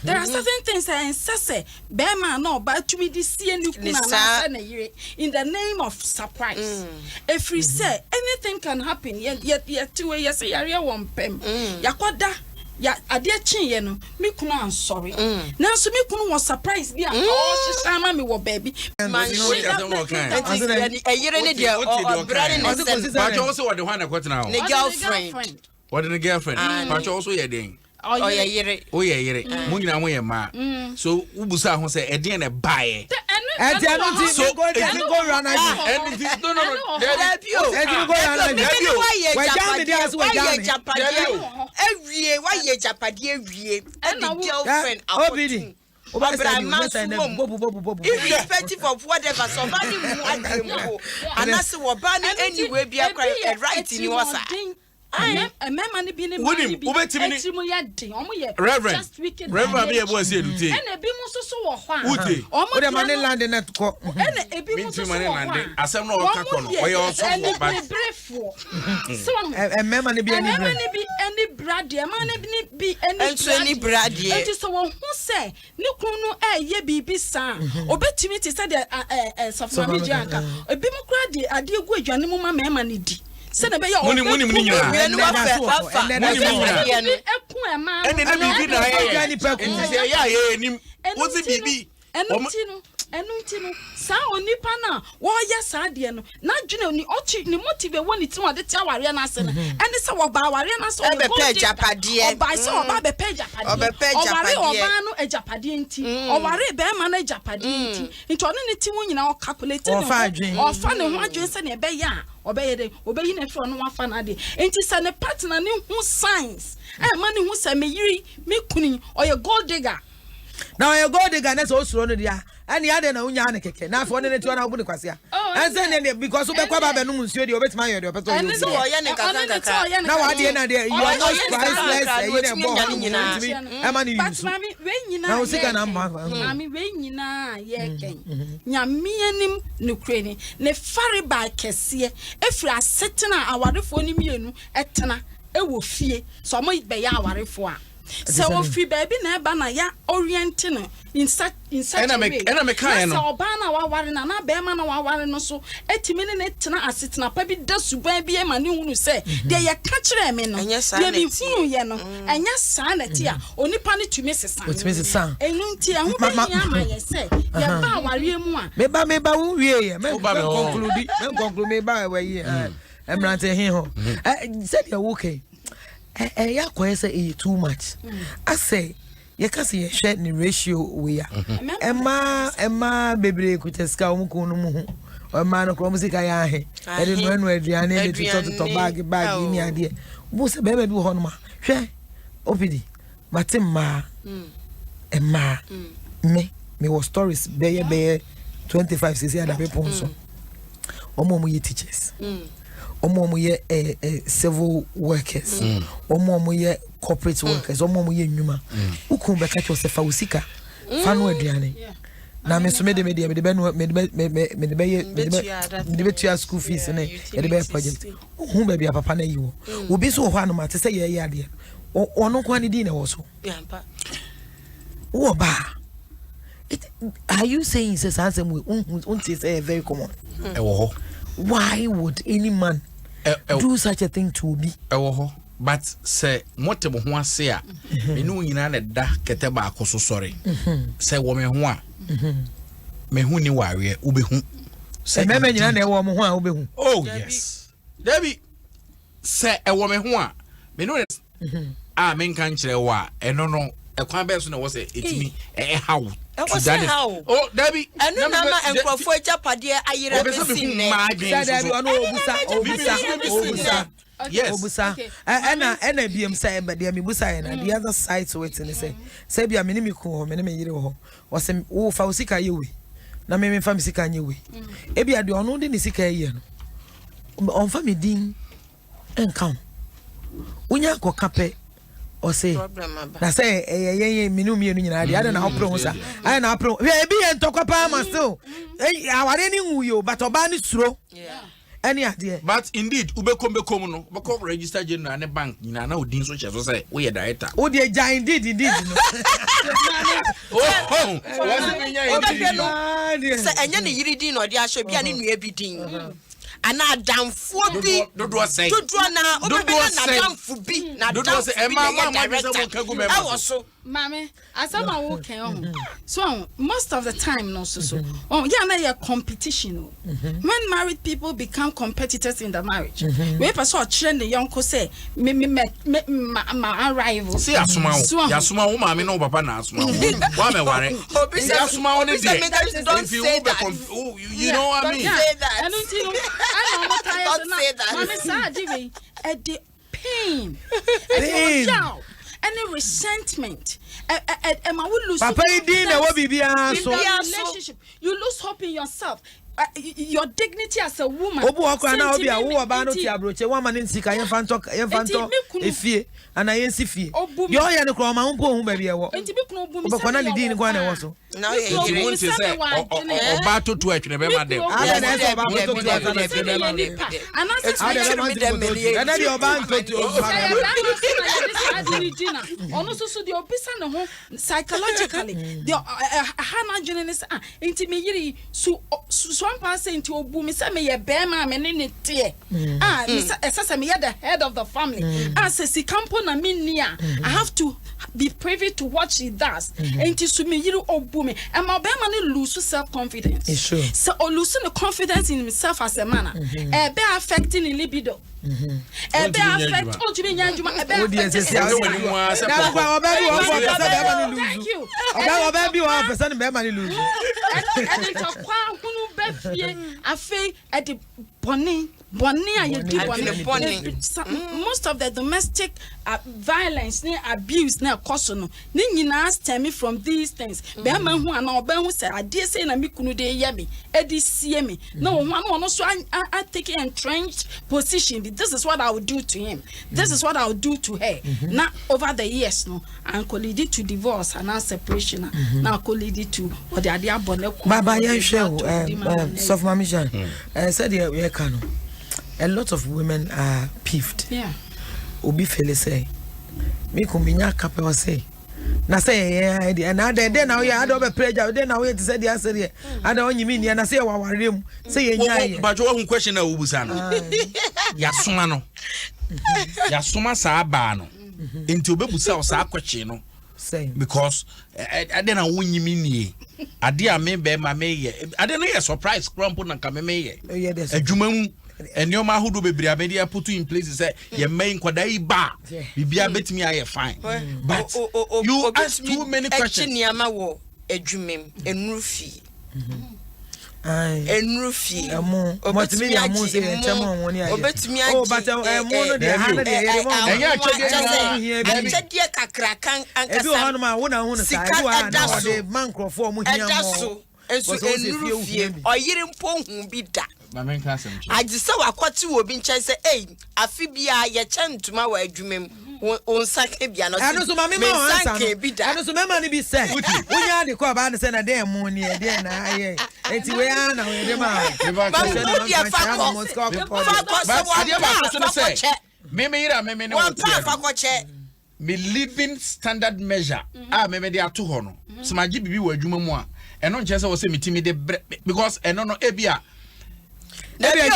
there are certain things I say be man no but to me this see any na in the name of surprise if we say anything can happen yet to yes area one pem yakoda ya ade chin ye no me kunu am sorry na so me kunu was surprise bi oh shama me wo baby man yere ne dia o brother ne se but also what the one na kwet na ne girlfriend what the girlfriend but also ye den oh ye yere mo nyina mo ye ma so ubusa ho say e den na bae eti anu ti go run again and this no eti go run again we jam me there so we jam ewie why ye japade ewie and the girlfriend obidi irrespective of whatever somebody mu ademo anase wo ba ni anyway bi akwa right ni wasa a man be ni Reverend be able to say dute and e bi mu so wo ho o de man land net ko and e bi mu so wo ho asem no ka ko no o ye so so e man be any brad e man be any brad e so wo hu say ni kunu no ye bibi sa obetimi ti say the sofna media aka e bi mu kra de ade egu adwane mu ma ma ni di se na be ya muni ni nyina we wa fa eku e ma ene na bibi na ya enim wo se bibi enu no sa onipa na wo ya sa de no na dwene ni ochi ni motive woni ti wode ti aware na ase no ene se wo ba aware na so be page apade oba se oba be page apade oware oba no ajapade nti oware be ma na ajapade nti nti ono ne ti wo nyina o calculate no ofa ne ho adwen se ne be ya obeye de obeyi na fi ono wafa na de nti se ne partner ne hu science ma ne hu se me yiri me kuni oye gold digger now you go the Ghana so suro no dia and ya de na unya na keke na afo ne ne tuwa na obu ne kwase and say ne because we kwa ba no nsuo de obetima ye de obeto you so oya ne kaka na wa de na de you are not priceless you dey bo e ma ni but mami we nyina na usika na mami we nyina ye ken nyame anim ne kreni ne fare ba kese efri asetena awarefo ni mienu etena e wo fie so mo be ya awarefo a so free baby na ba na ya orient no in such a way ena me kan no so ba na wa ware na be ma na wa ware no so etimi ne tena asetena pa bi da suban bi e ma ne hunu se de ye ka kire me no ye bi hunu ye no enya sa na ti a onipa ne tumi sesa enu nti a hu be ya ma ye se ye ba ware mu a me ba wu wie ye me conclude me ba we ye emrante hin ho said you okay ya kwa say too much I say you can see share ni ratio we ya emma bebre kuteska omuko no mu ho emma no kro musika ya he e de no aduane de to bag ni ade bo se bebe bi ho no ma hwe opidi matimma emma me was stories be 25 cc ada people so omo ye teachers omo ye civil workers omo ye corporate workers omo ye nnuma ukun be ka cho se fa usika fa no aduane na me so me de be no me de be tua school fees ne ye de be project hu ba bia papa na yiwo obi so ho anoma te se ye ade ono kwa ni di na wo so wo ba are you saying say ansem we unti say very common why would any man do such a thing to be but say motebo ho ase a enu nyina na da kete ba akoso sori say wo me ho a me hu ni ware ubehu say me nyina na e wo mo ho a obehu oh yes Debbie say e wo me ho a me no a me nkan kire wo a eno no e kwan be so na wo say etimi how oh Debbie eno na ma enkrofo ejapade ayire besi ne Debbie ono obusa yes obusa ena biem say be de me busa na the other side to it say bia me ni me ko me ni me yire ho wo say wo fa usika yewe na me fa misika nyewe e bia de ono de ni sika ye no on fa me din enkam unya ko kape o say na say ye minu mienu nyina de ada na opro ho sa ai na opro e bi en tokopa ma still aware ni nwuyo but oba ni suro any idea but indeed ubekom no bekom register general ne bank nyina na odin so che so say we director o de ja indeed no oh was me nya say enye ne yiri din no de ahwe bia ne nua bi din ana damfo bi dodo say dodo na obebena na damfo bi na damfo bi na director awoso mame asama wo kan on so most of the time no so yeah na your competition when married people become competitors in the marriage we person trend the young ko say me my rival see asuma wo mama no papa na asuma wa me ware asuma wo ne de don't say that you know what I mean and you know I know say that mame sa diwe at the pain any resentment and will lose papa idin na wo bibia so relationship you lose hope in yourself your dignity as a woman obu okwa na obi a wo oba no ti abroche wo ma ne nsika ye fanto efie ana ye nsifie yo ye ne kro ma mpo hu ba bi e wo enti bi kunu obu mi oba kona lidin ni kwa na wo so na ye won say oba to atwene be ma dem ada na so oba to ata na se be ma dem ana di oba to ono so di obisa ne ho psychologically the hana journalist enti me yiri so 1% obu mi say me ye be ma me ne tie me say me ye the head of the family as a campo na minia I have to be privy to what she does enti so me yiri obu me and my be ma ne lose self confidence so losing the confidence in himself as a man be affecting the libido be affect o jimi nyanjuma be affect thank you oba bi 1% be ma ne lose and it kwa hunu be fie afi at the bonny most of the domestic violence abuse cause no nyina stem from these things be ma hu ana oba hu say ade say na me kunu de ye me edi sie me na wo hu no so I take entrenched position. This is what I would do to him, this is what I would do to her. Now over the years no and lead to divorce and separation now lead to what they are born baba yan show soft mama Jean said we can a lot of women are peeved. Yeah. Obi fele say me kumbinya kape say na say and then now ya Adom be pressure then now you say the answer there and only mean na say wa warem say nya but you one question na obusa no ya soma no ya soma sa ba no enti obebusa o sa akwache no say because then na wonyi nie ade a me be ma me ye ade no ye surprise crumple na ka me ye adwuma mu enioma hudu bebre abedi put in place say ye main kwadai ba bibia betimi aye fine but you ask too many questions niama wo adwumem enrufi enrufi obetimi amu say enchemo won ya obetimi but emu no de hana de enya achede kakra kan ankasa ebi ho no ma wo na hu no sai wo na de mankrofo mu hia mo enso enrufi oyire mpo hu bi da Mama Kasem. I just saw a quarter will be chance, eh, a fibia, ye chan to my way, dream on Sake Biano. I know so, Mamma, I know so, Mamma, be said. We are the crab and send a damn moon here, then I ain't we are now in the man. Me living standard measure. Maybe they are too hono. So my GBB were Juma, and not just was a meeting me because and no ebia. Maybe I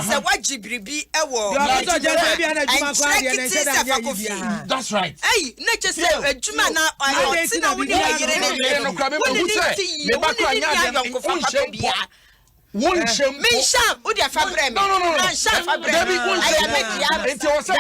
Say what Jibribi ewo. That's right. Hey, not just say a Juma now. I see now we need One shame. Me sham, who dia fabre me? No. Sham fabre. David won shame. Enti o say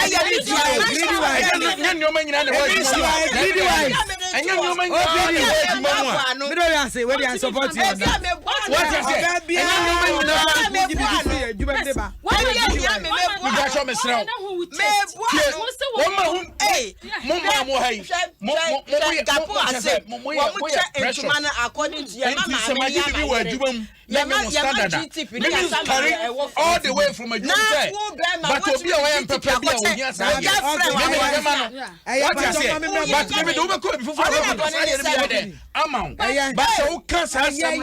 all the way from a but to be away and prepare but maybe do go before amount but so cancer you have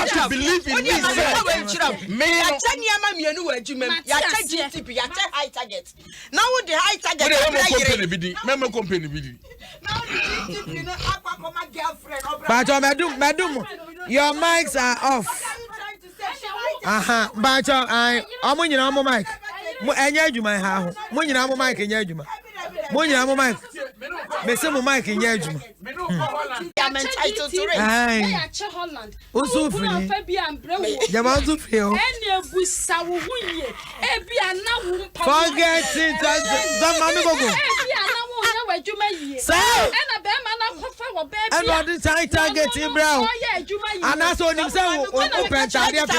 to believe in me. Now the high target company bidi. But madam, your mics are off. But I nyina mo mic. Mo enya adwuma ha ho. Mo nyina mo mic enya adwuma. Mo nyina mo mic. Me se mo mic enya adwuma. I'm entitled to it. Ai. Usufri. Jama usufri o. Forget it. Don't mami go. Say. And what the target Brown? And that's what himself open target.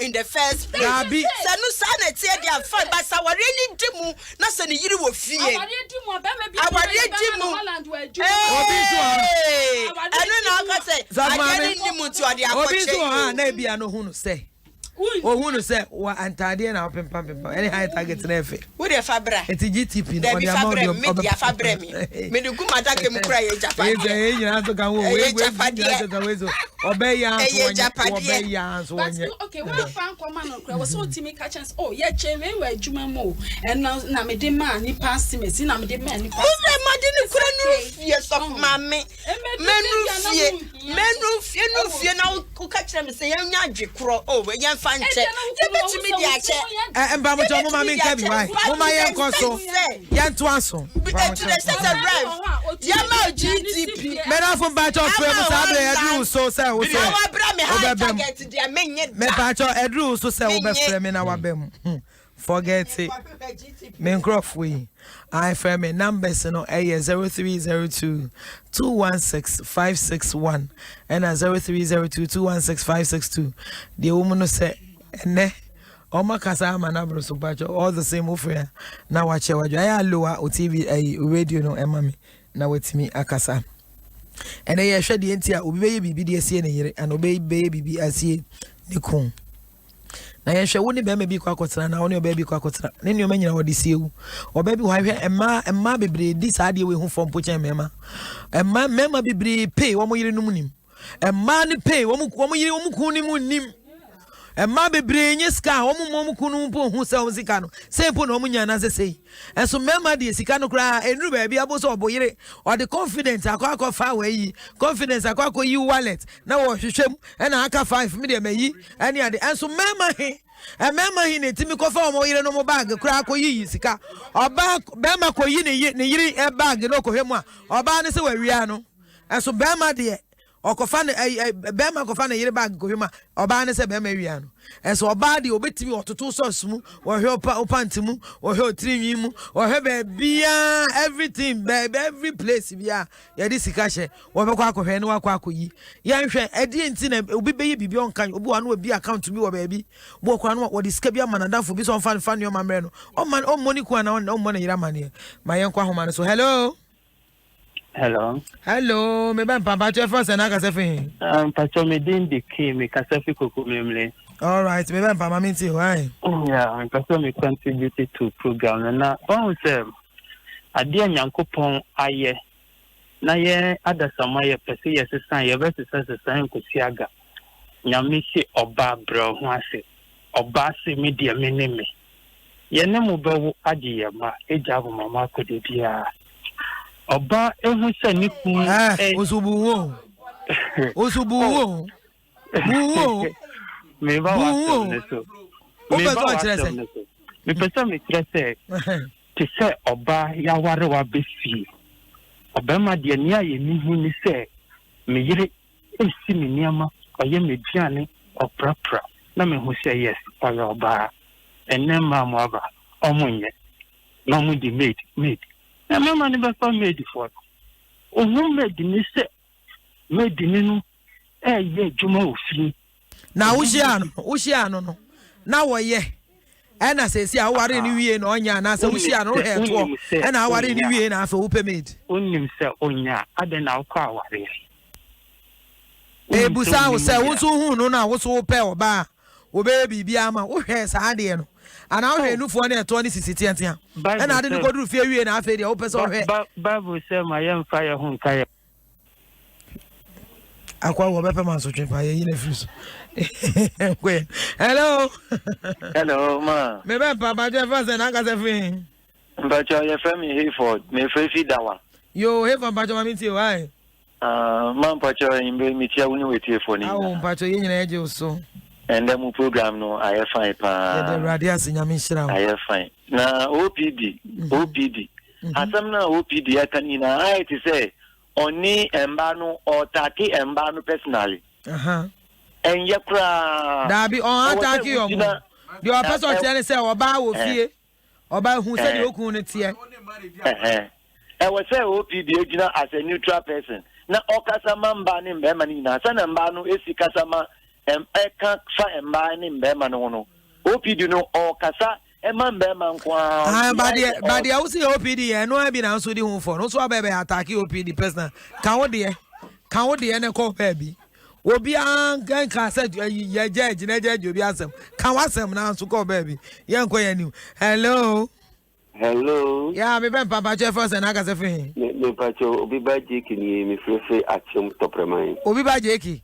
In the first place. Sanu sana tie dia fa ba sawareni dimu na sani yiri wo fie. Awari dimu. Anu na aka say. Awari dimu ti odi akoche. Obi so ha na bia no hunu say. Ohunu say wa antade na opempa any high target na efe. Wo de fabra. Eti GTP no de amount of media fabra mi. Me de kuma take mu kra ye Japan. Ye nyina to kan wo we to we so. Obey ya so onye. Okay, we fan koma no kra. We so timi ka chance. Oh, ye chewe we adwuma mo. En na me de man ni pass me. Si na me de man ni pass. Who the man ni kra no fie so mame. Menu fie na wo ka kire me say yan nya adwekro. Oh, we yan fanche. Ye betimi di ache. Mba mo to mo ma me nka bi why. Mo ma ye nko so. Yan to aso. To the sense of right. Yama GTP. Me na fun ba cho frame sa bre edu so say wo say. Na wa bra me high target dia menye. Me ba cho edu so say wo be frame na wa bem. Forget it. Me nkrof we. I frame me numbers no 0302 216 561 and 0302 216 562. The woman say ene Oma kasa manabro so bacho all the same offer na wache wajo aya lower o TV radio no emami na wetimi akasa ene ye hwede entia obi beye bibi de asie ne yere and obi beye bibi asie ne kun na ye hwe wo ne be ma bi kwa kotena na wo ne obi bi kwa kotena ne ne o manyina wo de siewu obi bi hwa hwe emma bebre di saade we hu fom pochen mema mema bebre pay wo mo yere no munim emma ne pay wo mo yere wo mo kun ni munim Emma be brenye ska omo kunu po hu se sika no sempo no omunya na sei enso mema de sika no kra enru ba bia bo so oboyire or the confidence akwa fa we confidence akwa yi wallet na wo hwehwem na aka 5 me de mayi ene ade enso mema he ne timi ko fa omo yire no mo bag kra yi sika oba bema ko yi ne yiri e bag no ko hwemu a oba ne se wa wia no enso bema de okofa ne bema kofa ne yire bag ko hwema oba ne se bema wia no enso oba de obetimi ototo sauce mu wo hwe opanti mu wo hwe otrinwi mu wo hwe bia everything baby every place bia ye di sika hye wo be kwa akohwe ne wakwa akoyi ye nhwe edi enti na obi beye bibi onkan obi wa no obi account bi wo baabi bo kwa no wo di sika bia manadafo bi so fan ne o mamre no o money kwa na o money yira mane ma ye nkwa homa no so hello me ban papa to first na ka sefe Pastor Medin de K me ka sefe kokomemle. All right, me ban papa minti why? Yeah, Pastor me contributed to program na on say ade Nyankopon aye na ye adasama ye pese ye sesan ye be sesan ko siaga. Nyame se oba bro ho ase. Oba se me de me. Ye ne mo be wo age ye ma eja bo mama ko de bia. Oba ehu se ni ku osubuwo buwo me ba wa ne so me ba wa ne so me pesa me kire se ti se oba ya ware wa besi oba ma de ni aye ni hu ni se me yire esi me niama oye me duane oprapra na me hu se yes oba enne ma mo aba omunye na mu di made na mama ni ba fa made for ohun made ni se made ni no ye juma ofin na wuhia no na woye ena sesi aware ni wie na onya na se wuhia no he to ena aware ni wie na afa wo made onnim se onya ade na akwa aware busa wo se wo so hu no na wo so wo pe oba wo be bibia ama wo hwe sa ade no ana wo hwe nufo na eto ni sisitiantia ena ade ni koduru fie wie na afa dia wo pe so hwe bible say ma yem fire hu nkai akwa wo be pe man so twen ye na fiso hello ma me be papa je fa se na ka se fin mbacho ye fami Hayford me frefi dawa yo Hayford mbacho ma miti why ma mbacho imbe miti awuni weti fo ni mbacho ye nyina eje so and then mu program no I fine pa ye the radio nyame nhira I fine na OPD asam na OPD akanina I to say oni embanu or taki embanu personally and yakra dabi on attack you the person tell say oba wo fie oba hu say the okun ne tie I was say OPD agina as a neutral person na okasama mba ni mbema ni na sana mba no esi kasama eka fa mba ni mbema no OPD no okasa ema mbema nkwa but the house OPD no be na so di hu for no so abebe attack OPD person kan wo de ne call baby obi an kan say ye judge na judge obi asem kan wasem na so call baby ye nko ye ni hello yeah me ben papa chef first na ka se fin me pacho obi ba jeki ni me frefe achim topreman obi ba jeki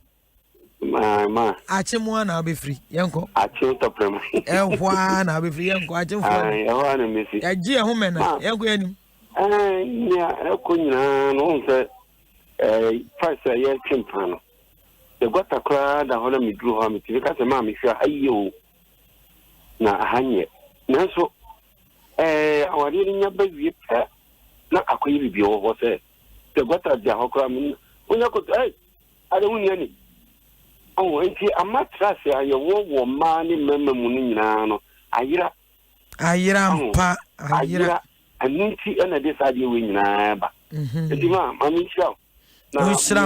ma achim wa na be free ye nko achim topreman ehwa na be free ye nko achim fo ehwa na me fi ya ji ehun me na ye nko ye ni ya ko nyina no se first ye chimpano the gota kra da hola mi dru ha mi ti ka se ma mi fi ayo na ahanye na so awari ni nya ba wie pe na akoyi bibi wo se the gota dia hokra mi onya ko ade hu ni ani enti amatra se ayo wo ma ni mema mu ni nyina no ayira mpa ayira anunti ena de sa de we nyina ba enti ma mi chao Onshira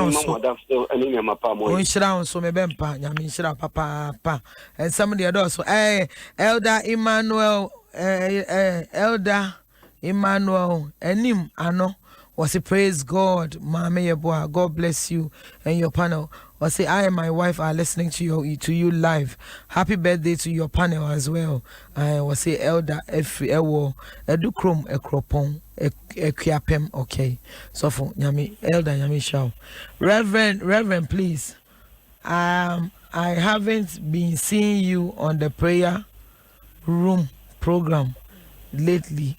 so me bempa nyame nshira papa and some the others so elder Emmanuel enim ano was a praise God mama yeboa God bless you and your panel was say I and my wife are listening to you live. Happy birthday to your panel as well. I was say elder every edukrom ekropon ekwiapem okay. So for nyami elder nyami show. Reverend please. I haven't been seeing you on the prayer room program lately.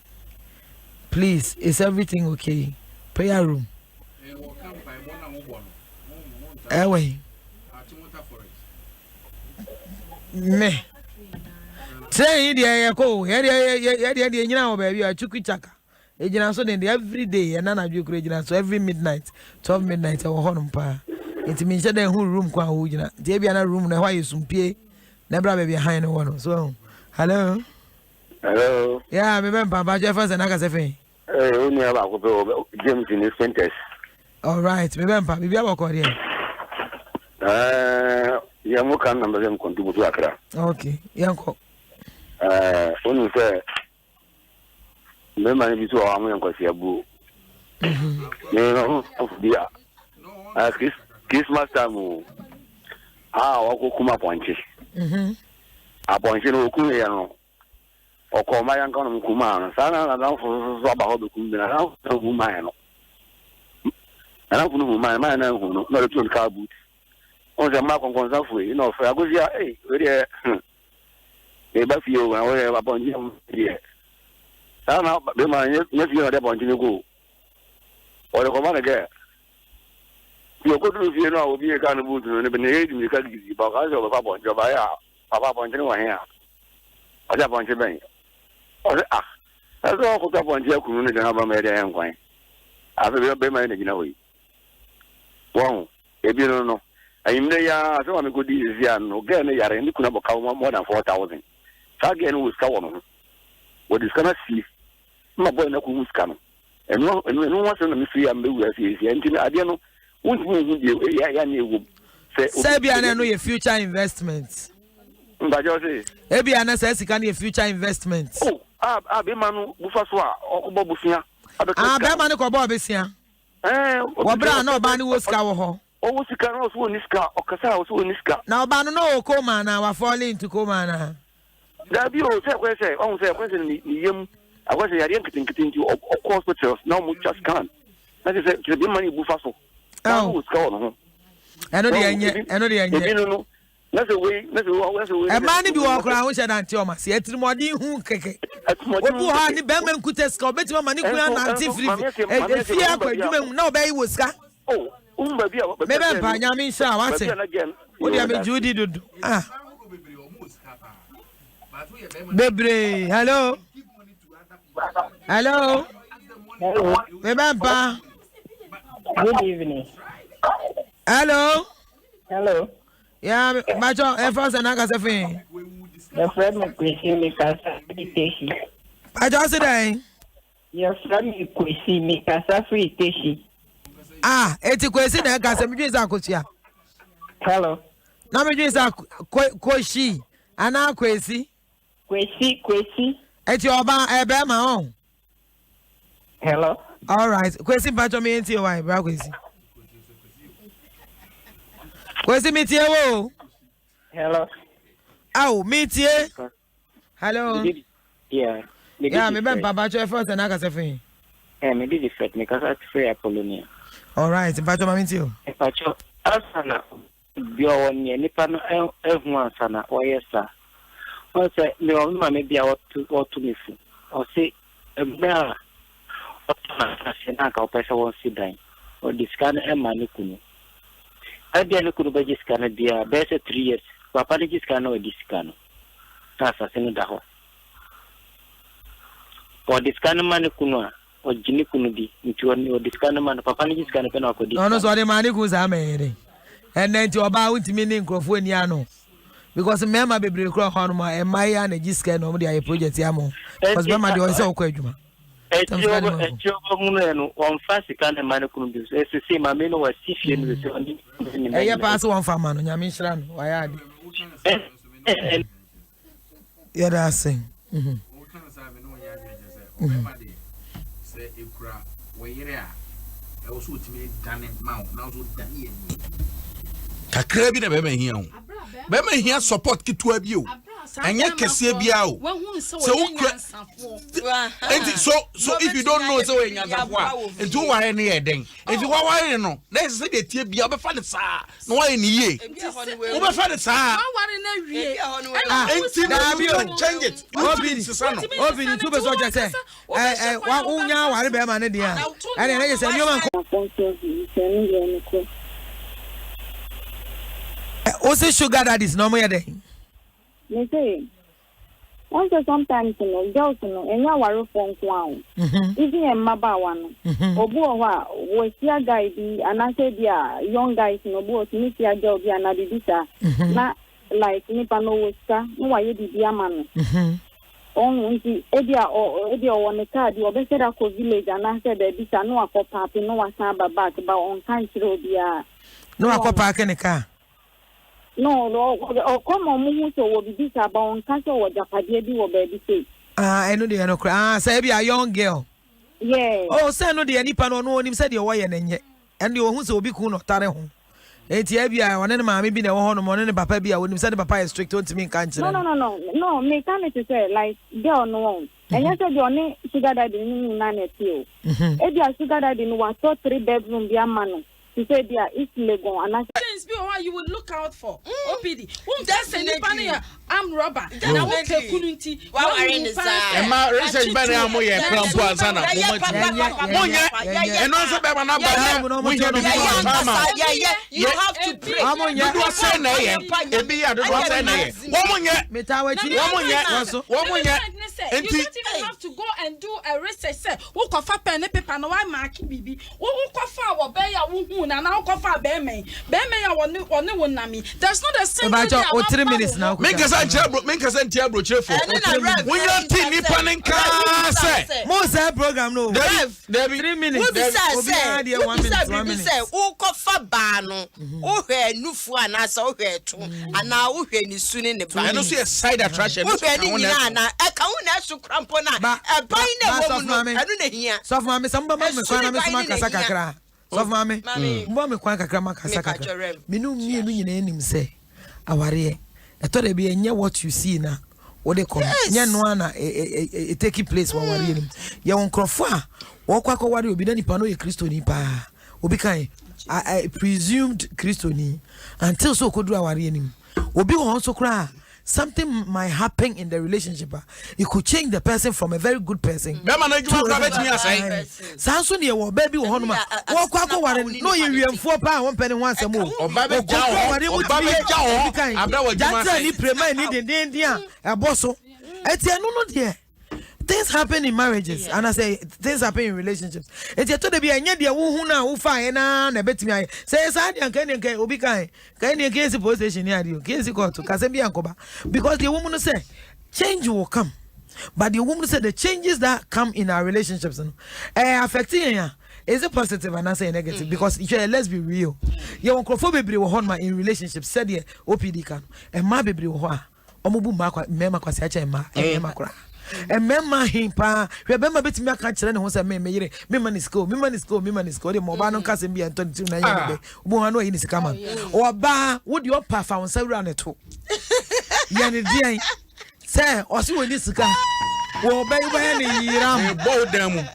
Please, is everything okay? Prayer room. Anyway, me. Say the ko ye nyina baby achuku chaka. E jina so den every day and na ju kure jina so every midnight 12 midnight e wo honum pa. It means say den hu room kwa hu jina. Dey bia na room na why you sumpie. Na bra baby high no one. So, hello. Yeah, me papa Jefferson na ka se fe. Oni aba ko pe James in his centers. All right, me papa bibi aba ko there. Ya mo kan number them contribute to Accra. Okay, yanko. Onu say me man bi so amu yanko si abu. Me no of dia. Christmas time. Wako kuma ponche. Aponche no ku ya no. Oko ma yanko no kuma. Sana na fo so ba ho be ku na na ku ma ya no. Na ku no ma na ku no na to ka boot. On se ma kon sa fu e no fa agozia we dey e ba fi o wa we ba ponje e sana be ma nye fi o de ponje ni go or the command again. You go to see now, will be a kind of boot and even age me, because you have a papa on your papa on your hair. I have on your bank. Ah, that's all put up on your community and have a made a wine. I will be my in a way. Wow, if you don't know. I'm there, I don't want to go this year, no, again, they are in the Kunaba more than 4,000. Again, was common. What is going to see? My boy, no who's coming. And no one's on the free and the and I don't know. Serbia know your future investments. But you say, Ebiana says you can your future investments. Oh, be manu bufaswa or bobusia. Bemanu ko bobusia. Wabra no bani wo ska wo ho. Oh, sika no so niska o kasa o so niska. Na obanu no koma na wa falling to koma na. Da bi o say kwese, on say kwese ni yem. I was yare nkitin of hospitals now much just can. That is the money bufaso. Oh, I know the end. No. That's the way. A man be walk around which I don't tell my see. It's more than who keke. Obu ha ni bemen kuteska. Bet you money kuya na anti free. If you are going, you know be was ka. Oh, baby. Maybe Panyami sha. What's it? What do you mean, Judy? Do ah. Bebre, hello. Hello. Remember. Good evening. Hello. Hello. Yeah, Macho, first and I got a thing. Your friend me kwesi me kasa free teshi. Macho today. Your friend me kwesi me kasa free teshi. Ah, eti kwesi na kasa me dwesa akosia. Hello. Na me dwesa koshi. Ana kwesi. Kwesi. Eti oba ebe ma on. Hello. All right. Kwesi Macho me enti o why bra kwesi. Kwesi meet you. Hello. Oh, meet you. Hello. Yeah. Yeah, me ben papa cho first and I got a thing. Me did the fret me kasa free Apollonia. All right, Pacho ma meet you. Pacho asana bio woni nipa no ehun asana oyesa. O say me o ma me bia otu me fu. O say ebra o na asena ka o pesa won sidan. O discan e ma ni kunu. Abia no kunu baje scan dia bese 3 years. Papa ni scan o discan. Tasa senu da ho. O discan man kunu a o jini kunu di nti o discan man papa ni scan pe na ko di. No so de man ku za mere. And then to oba untimi ni nkrofo ni ano. Because mema bebre kro ho no ma e mai ya na scan no mo dia project ya mo. Because mema de o se o kwa adwuma. Ejo munu no on fast kan man kunu bi. Se ma me no wa sifie no se oni. Ya pass one farmer no nyame hira no wa ya de. Ya da sing. Say ekura weyere a e wo so otimi dane ma na wo so dane eni kakra bi na be ma hia ho be ma hia support kitua bi o anya kese bia o so so if you don't know so we nya safo a etu ware ne eden if you ware no na se de tie bia be fa ne saa no ware ne ye wo be fa ne saa ware na wie enti na bi o change it obi ni tu be so je say wa unya ware be ma ne dia ene ne je say mi o man o se sugar daddies no mo ye den me say once sometimes no girls no enya ware phone kwa even a mabawa no obu o ha wo sia guy bi anase dia young guys no bo timi sia girl bi anadidisa na like nipa no wo sia no wa ye bibi ama no on nti edia o ne card o be say da ko village anase da bi sa no akopa pe no wa san baba ba on kan kire obia no akopa ke ne ka no come on mu so wo bibi sa ba on kan so wo japade bi wo ba bi say eno de no kra say be a young girl yeah oh say no de nipa no onim say de wo ye na nye en de ohun say obi ku no tare ho enti e bia wona ne maame bi na wo ho no mo ne papa bia wonim say de papa is strict on to me kan kire no me can it say like girl no one and you say the only sugar daddy ni na na ti o e bia sugar daddy no wa so 3 bedroom bia ma no She said, yeah, it's legal. And I said, things be what you would look out for. OPD. Definitely. I'm robber. Then I won't take Kununti. Wow, I understand. Emma, research by the Amoya, Crampo, and Sana. And also, you have to pray. You do say nay, Ebi, I don't say nay. Woman yet, woman yet. You don't even have to go and do a research. Say, who cover pen paper no I mark bibi. Who cover or bear who and now cover bear me. Bear me or no one nami. There's not a single about 3 minutes now. Make us a jabro cheerful. When you're teeny panning car, most program no. 3 minutes. Who cover bano? Who hair new for an answer here too. And now who hair is soon in the brand. I don't see a side attraction. Who hair I can't to crampona. A bine woman. I don't hear. So, mammy, somebody Kasakara. So, mammy, Mammy Quankakama Kasakara. Minu me name say, Awarie. I thought it be a near what you see now. What they call Yanuana, a taking place while we're reading. Yawn Crofa, or Quack or will be done if I know a Christoni pa. Obikai, I presumed Christoni until so could do our reading. Obi also cry. Something might happen in the relationship. It could change the person from a very good person. Samson, you baby, walk no, you have 4 pounds, 1 penny once a move. Or baby, things happen in marriages, and I say things happen in relationships. It's a to be a nedia who now who fine and a bet me. Says I can be kind. Can you case the position near you? Case you got to Casabia Coba. Because the woman say change will come. But the woman said the changes that come in our relationships affecting you. Is it positive and I say negative? Because let's be real. Your uncrophobia will hold my in relationships, said ye OPD can. And my baby will Omubu Marco, Memma Quasacha, and Macra. And memma him pa, remember betting me a catcher and was a me, Mimman school, the Mobano cousin be and 22 Buano in his common. Or bar, would your pa found several on it too? Yanni dear, sir, or see when this car. Well, baby, bow them.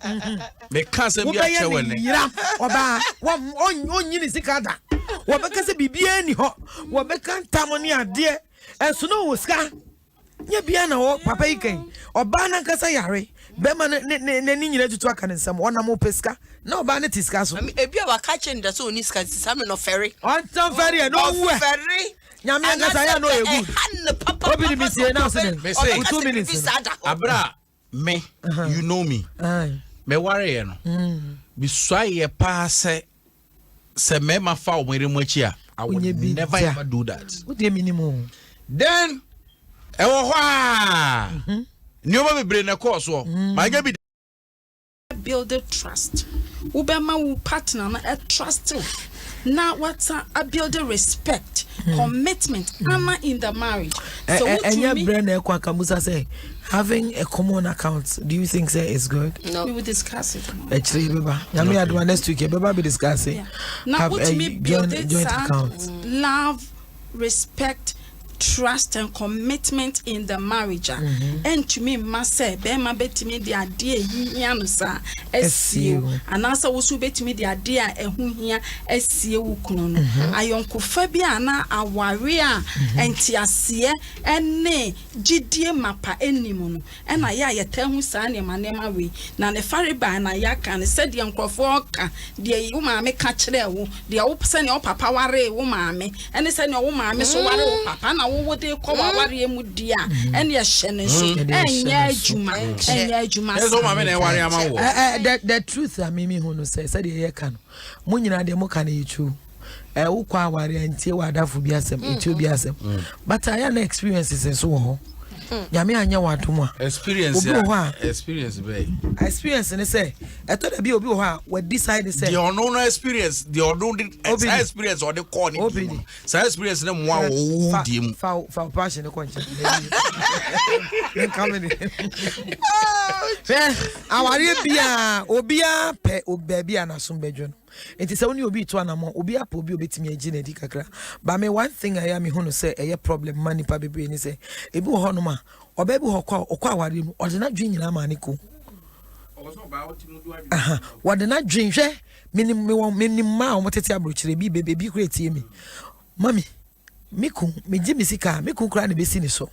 They can't say, or bar, one unit cicada. What because it be any hot, what becan tamonia dear, and snow was scar. Nye biana o papa iken oba na nkasa yare bema ne nyina tutu aka ne nsam wona mo peska na oba ne tiska so ebi a waka chen da so oni ska tisam no ferry on ferry no we ferry nyame nkasa ya no egu obi di bisie na so ne 2 minutes abra me you know me me worry no bi swaye pa se mema fa o mere mo achi a I would never ever do that. What do you mean? Then Nobody brain a course. My baby build a trust. Ubema will partner a trust. Now what's a build a respect, commitment, in the marriage. So and your brain Kwakamusa say having a common account, do you think is good? No, we will discuss it. Actually, Baba, next week, Baba be discussing. Now have what me build joint account. Love, respect, trust and commitment in the marriage. And to me must say bema bet me the idea hiano sa SEO and also also bet me the idea ehu hia SEO kuno ayonko fa bia na aware a entiase ene gidie mapa enimu no e na ya yetahu sa ne manema we na ne fare ba na ya kan said the nkrofo ka de wo maame ka kire wo de wo pese ne wo papa ware wo maame ene se ne wo maame so ware wo papa na wo de ko ware mu dia ene ye hye so enya adwuma eso maame na ware ama wo the truth I mean hu no say said ye ka no mo nyina de mo ka na yichu wo kwa ware antie wadafo bi asem etio bi asem but I na experiences so ho nyame anya wadom experience be experience ne say eto da bi obi ho a we decide say the no experience the experience or the corner say experience ne mo a wo di mu fa passion ne konche ne kamene aware bia obia pe obabi anasom bedwo no enti se woni obi to anamo obi apo obi obetimi agi na di kakra but me one thing I am hu no say eye problem mani pa bebe ni say ebi ho no ma obabi ho kwa aware mu o de na dwen nyina ma ne ko What the not drink, eh? Minimum, what it's about baby great me. Mommy, Miku, me Jimmy Sika, Miku cry the business so.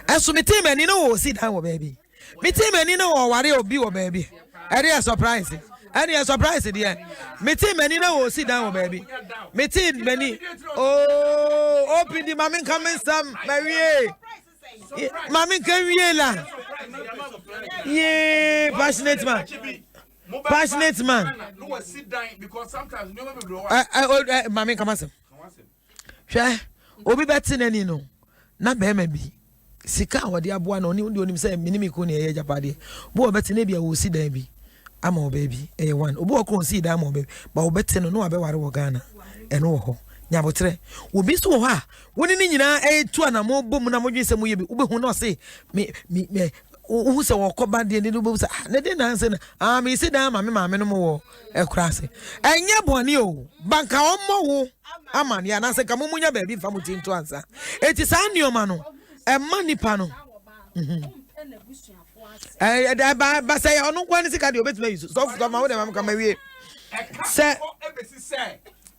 As to me, team and you know, sit down, baby. Me team and you know, what you'll be, baby. And they are surprised. And they are surprised, dear. Me team and you know, sit down, baby. Me team, many. Oh, open the mammy coming some, Mary. Mammy Carriela. Yeah, passionate man. Passionate man. Because sometimes Mammy come on. Share. Obi betting any no. Na be maybe. Sika wa dia boa no ni say minimi ko ne ye japade. Bo betting e bia wo si dan bi. Ama o baby e one. Obi o ko si dan ama o baby. Ba o betting no abe ware wo Ghana. E no ho. Nyabotre. Obi so ho a. Woni ni nyina e tu ana mo bom na mo dwese mo ye bi. Obi hu no say me who say wo koba de ni do say na de na say na me si dan ma me no mo wo e kura se. Enye boni o. Banka o mo wo. Aman ya na say ka munya ba bi fa mo tinto ansa. Eti sa nioma no. E manipa no. Ba say onu kwa ni sika de obetime use. So ma wo de ma ka ma wie. Say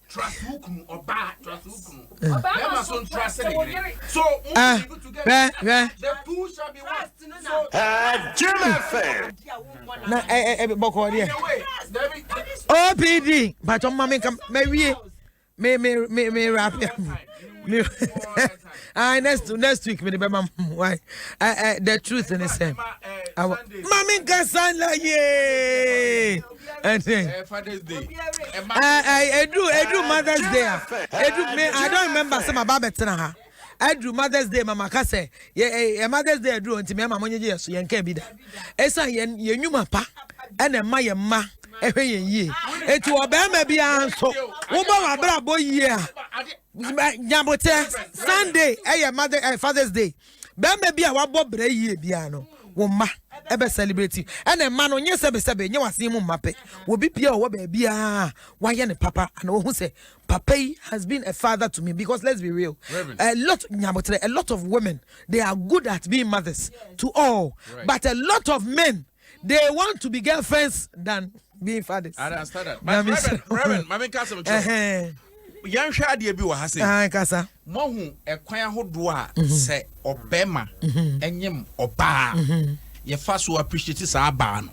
trust hukum oba trust hukum. Them so trust it. So the two shall be one. So Jimmy fan. Na boko dia. OPD, but on mama come me rap. Next week me the mama why the truth in the same. Mama Kasala ye. And Father's Day. I do Mother's Day. I don't remember some about better. I do Mother's Day, Mama Kase. Yeah, Mother's Day I do until me mama nye so yen can be that. Esa yen nyuma pa and a my ma ehwe ye. Etu obema bia nso. Wo ba wa bra boy ye. Nyabote Sunday Father's Day. Bema bia wa bo bra ye bia no. Wo ma ebe celebrate and a man on sebe nye wase mu mape wo bi bia wo ba bia wa ye ne papa and who say papa has been a father to me because let's be real a lot of women they are good at being mothers to all but a lot of men they want to be girlfriends than being fathers. I understand that. But Reverend, Mama Castle yan hwa ade bi wo ha sei kasa mo hu ekwan ahodo a se obema enyem oba ye fa so appreciate sa ba no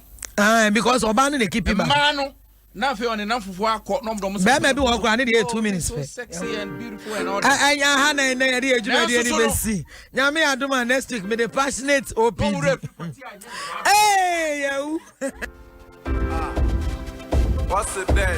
because oba no dey keep him man no na fe on na fufu akọ no mdom be bi wo kra ne dey 2 minutes so sexy and beautiful and all that anya ha na dey ejuma dey ni besi nyame adoma next week me the passionate OPD hey you what's it day